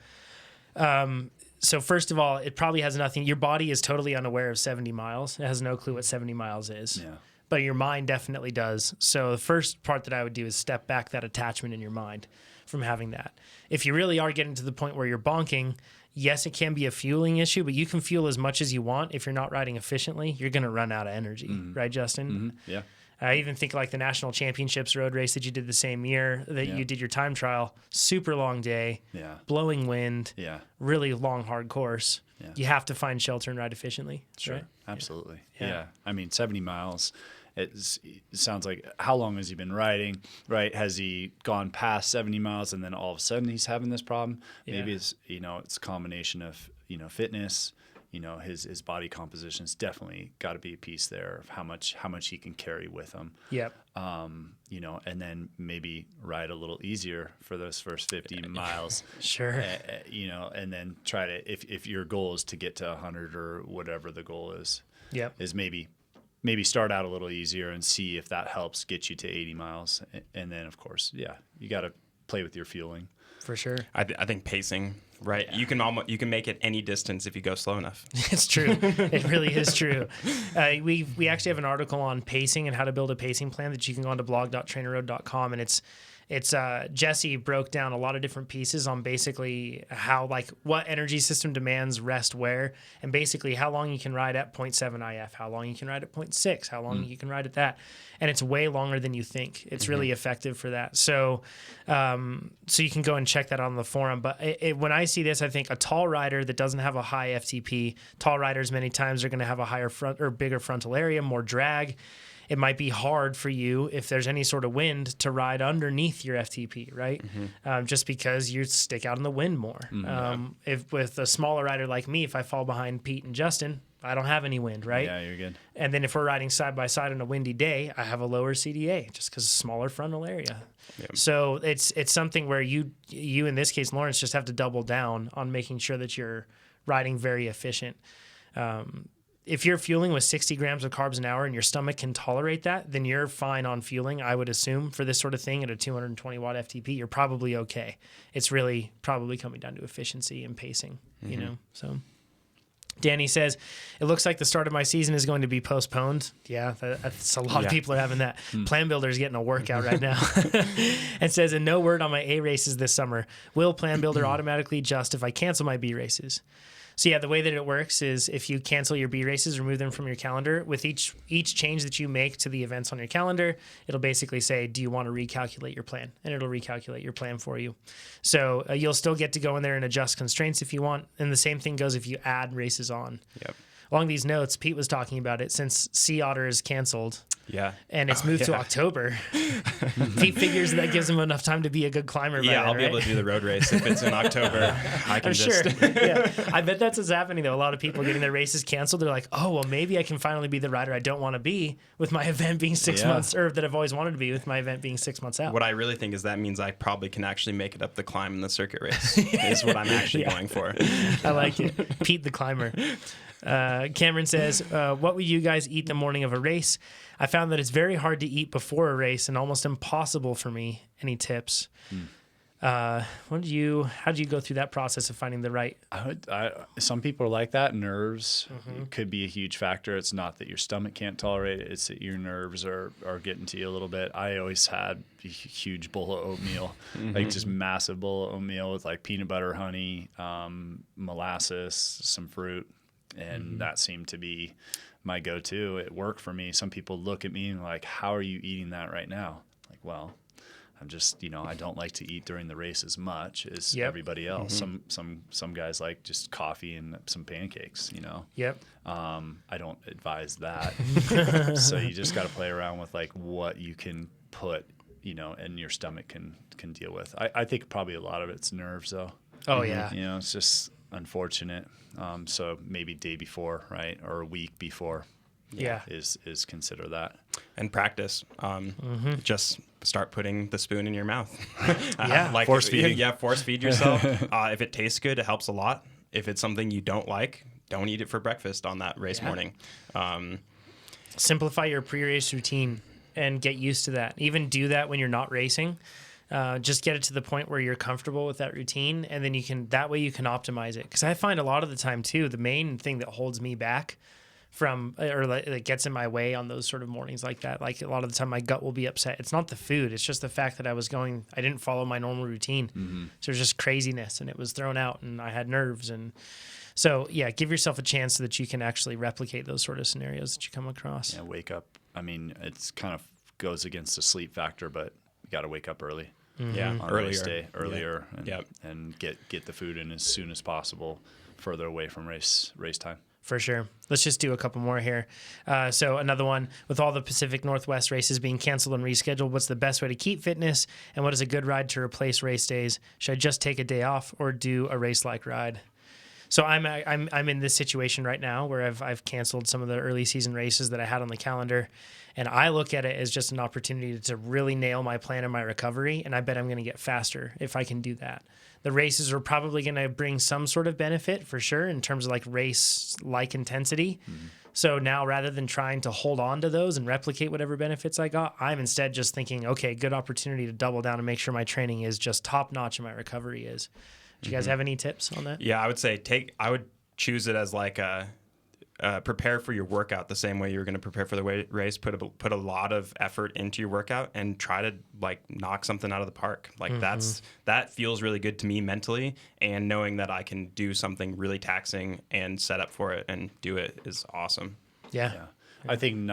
first of all, it probably has nothing. Your body is totally unaware of 70 miles. It has no clue what 70 miles is. Yeah. But your mind definitely does. So the first part that I would do is step back that attachment in your mind from having that. If you really are getting to the point where you're bonking, yes, it can be a fueling issue, but you can fuel as much as you want. If you're not riding efficiently, you're going to run out of energy. Right, Justin? Mm-hmm. Yeah. I even think like the National Championships road race that you did the same year that you did your time trial, super long day, blowing wind, really long, hard course. Yeah. You have to find shelter and ride efficiently. Sure. Right? Absolutely. Yeah. I mean, 70 miles. It sounds like, how long has he been riding, right? Has he gone past 70 miles and then all of a sudden he's having this problem? Yeah. Maybe it's a combination of, fitness, his body composition's definitely got to be a piece there of how much he can carry with him. Yep. And then maybe ride a little easier for those first 50 miles. Sure. And then try to, if your goal is to get to 100 or whatever the goal is, is maybe start out a little easier and see if that helps get you to 80 miles. And then, of course, you got to play with your fueling. For sure. I think pacing, right? Yeah. You can make it any distance if you go slow enough. It's true. It really is true. We actually have an article on pacing and how to build a pacing plan that you can go on to blog.trainerroad.com, and it's Jesse broke down a lot of different pieces on basically how, like, what energy system demands rest where, and basically how long you can ride at 0.7 IF, how long you can ride at 0.6, how long you can ride at that. And it's way longer than you think. It's really effective for that. So you can go and check that on the forum. But when I see this, I think a tall rider that doesn't have a high FTP, tall riders many times are going to have a higher front or bigger frontal area, more drag. It might be hard for you, if there's any sort of wind, to ride underneath your FTP, right? Just because you stick out in the wind more. If with a smaller rider like me, if I fall behind Pete and Justin, I don't have any wind, right? Yeah, you're good. And then if we're riding side by side on a windy day, I have a lower CDA just because smaller frontal area. Yep. So it's something where you in this case, Lawrence, just have to double down on making sure that you're riding very efficient. If you're fueling with 60 grams of carbs an hour and your stomach can tolerate that, then you're fine on fueling, I would assume, for this sort of thing at a 220 watt FTP. You're probably okay. It's really probably coming down to efficiency and pacing, So Danny says, it looks like the start of my season is going to be postponed. Yeah, that's a lot of people are having that. Plan Builder is getting a workout right now. And says, and no word on my A races this summer. Will Plan Builder automatically adjust if I cancel my B races? So yeah, the way that it works is if you cancel your B races, remove them from your calendar, with each change that you make to the events on your calendar, it'll basically say, do you want to recalculate your plan? And it'll recalculate your plan for you. So you'll still get to go in there and adjust constraints if you want. And the same thing goes if you add races on. Yep. Along these notes, Pete was talking about it since Sea Otter is canceled. Yeah. And it's moved to October. Pete figures that gives him enough time to be a good climber. Yeah, by I'll then, be able to do the road race if it's in October. I can I'm just sure. Yeah. I bet that's what's happening, though. A lot of people getting their races canceled. They're like, oh, well, maybe I can finally be the rider I don't want to be with my event being 6 months, or that I've always wanted to be with my event being 6 months out. What I really think is that means I probably can actually make it up the climb in the circuit race is what I'm actually going for. I like it. Pete the climber. Cameron says, what would you guys eat the morning of a race? I found that it's very hard to eat before a race and almost impossible for me. Any tips? How did you go through that process of finding the right? Some people are like that. Nerves could be a huge factor. It's not that your stomach can't tolerate it. It's that your nerves are getting to you a little bit. I always had a huge bowl of oatmeal, like just massive bowl of oatmeal with like peanut butter, honey, molasses, some fruit. And that seemed to be my go-to. It worked for me. Some people look at me and like, how are you eating that right now? Like, well, I'm just, I don't like to eat during the race as much as everybody else. Some guys like just coffee and some pancakes, Yep. I don't advise that. So you just got to play around with like what you can put, and your stomach can deal with. I think probably a lot of it's nerves though. Oh yeah. It's just unfortunate. So maybe day before, right, or a week before, is consider that. And practice. Just start putting the spoon in your mouth. Like force feeding. Yeah, force feed yourself. If it tastes good, it helps a lot. If it's something you don't like, don't eat it for breakfast on that race morning. Simplify your pre-race routine and get used to that. Even do that when you're not racing. Just get it to the point where you're comfortable with that routine, and then that way you can optimize it. Because I find a lot of the time too, the main thing that holds me back from, or that gets in my way on those sort of mornings like that, like a lot of the time my gut will be upset. It's not the food. It's just the fact that I didn't follow my normal routine. So there's just craziness and it was thrown out and I had nerves. And so, give yourself a chance so that you can actually replicate those sort of scenarios that you come across. Yeah, wake up. I mean, it's kind of goes against the sleep factor, but you got to wake up early. Yeah, on race day, earlier, and get the food in as soon as possible, further away from race time. For sure. Let's just do a couple more here. So another one, with all the Pacific Northwest races being canceled and rescheduled, what's the best way to keep fitness, and what is a good ride to replace race days? Should I just take a day off or do a race-like ride? So I'm in this situation right now where I've canceled some of the early season races that I had on the calendar, and I look at it as just an opportunity to really nail my plan and my recovery, and I bet I'm going to get faster if I can do that. The races are probably going to bring some sort of benefit for sure in terms of like race-like intensity. So now rather than trying to hold on to those and replicate whatever benefits I got, I'm instead just thinking, okay, good opportunity to double down and make sure my training is just top-notch and my recovery is. Do you guys have any tips on that? Yeah, I would say I would choose it as like prepare for your workout the same way you're going to prepare for the race. Put a lot of effort into your workout and try to like knock something out of the park. Like that feels really good to me mentally, and knowing that I can do something really taxing and set up for it and do it is awesome. Yeah. I think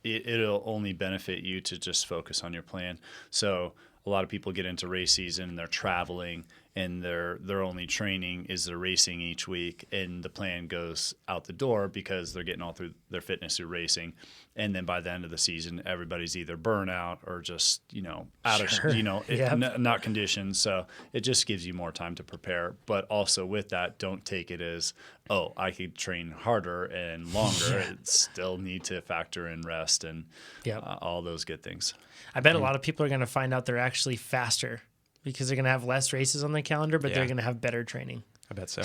it'll only benefit you to just focus on your plan. So a lot of people get into race season and they're traveling, and their only training is their racing each week, and the plan goes out the door because they're getting all through their fitness through racing. And then by the end of the season, everybody's either burnout or just, out of, not conditioned. So it just gives you more time to prepare. But also with that, don't take it as, I could train harder and longer. It still need to factor in rest and all those good things. I bet a lot of people are going to find out they're actually faster because they're going to have less races on their calendar, but they're going to have better training. I bet so.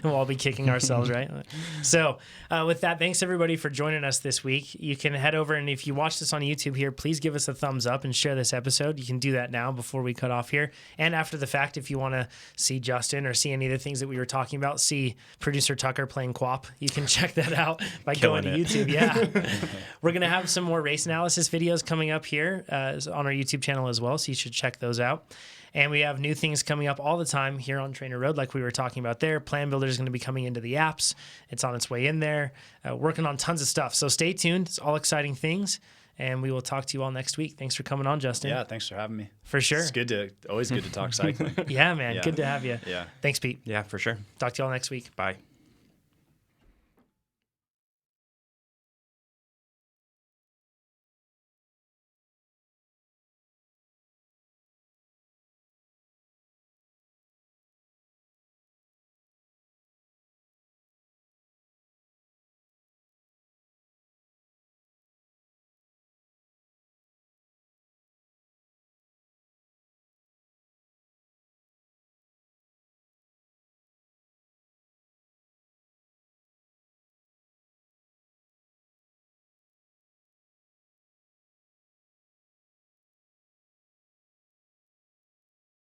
We'll all be kicking ourselves, right? So with that, thanks everybody for joining us this week. You can head over, and if you watch this on YouTube here, please give us a thumbs up and share this episode. You can do that now before we cut off here. And after the fact, if you want to see Justin or see any of the things that we were talking about, see producer Tucker playing Quap, you can check that out by going to YouTube. Yeah. We're going to have some more race analysis videos coming up here on our YouTube channel as well, so you should check those out. And we have new things coming up all the time here on Trainer Road, like we were talking about there. Plan Builder is going to be coming into the apps. It's on its way in there, working on tons of stuff. So stay tuned. It's all exciting things. And we will talk to you all next week. Thanks for coming on, Justin. Yeah, thanks for having me. For sure. Always good to talk cycling. Yeah, man. Yeah. Good to have you. Yeah. Thanks, Pete. Yeah, for sure. Talk to you all next week. Bye.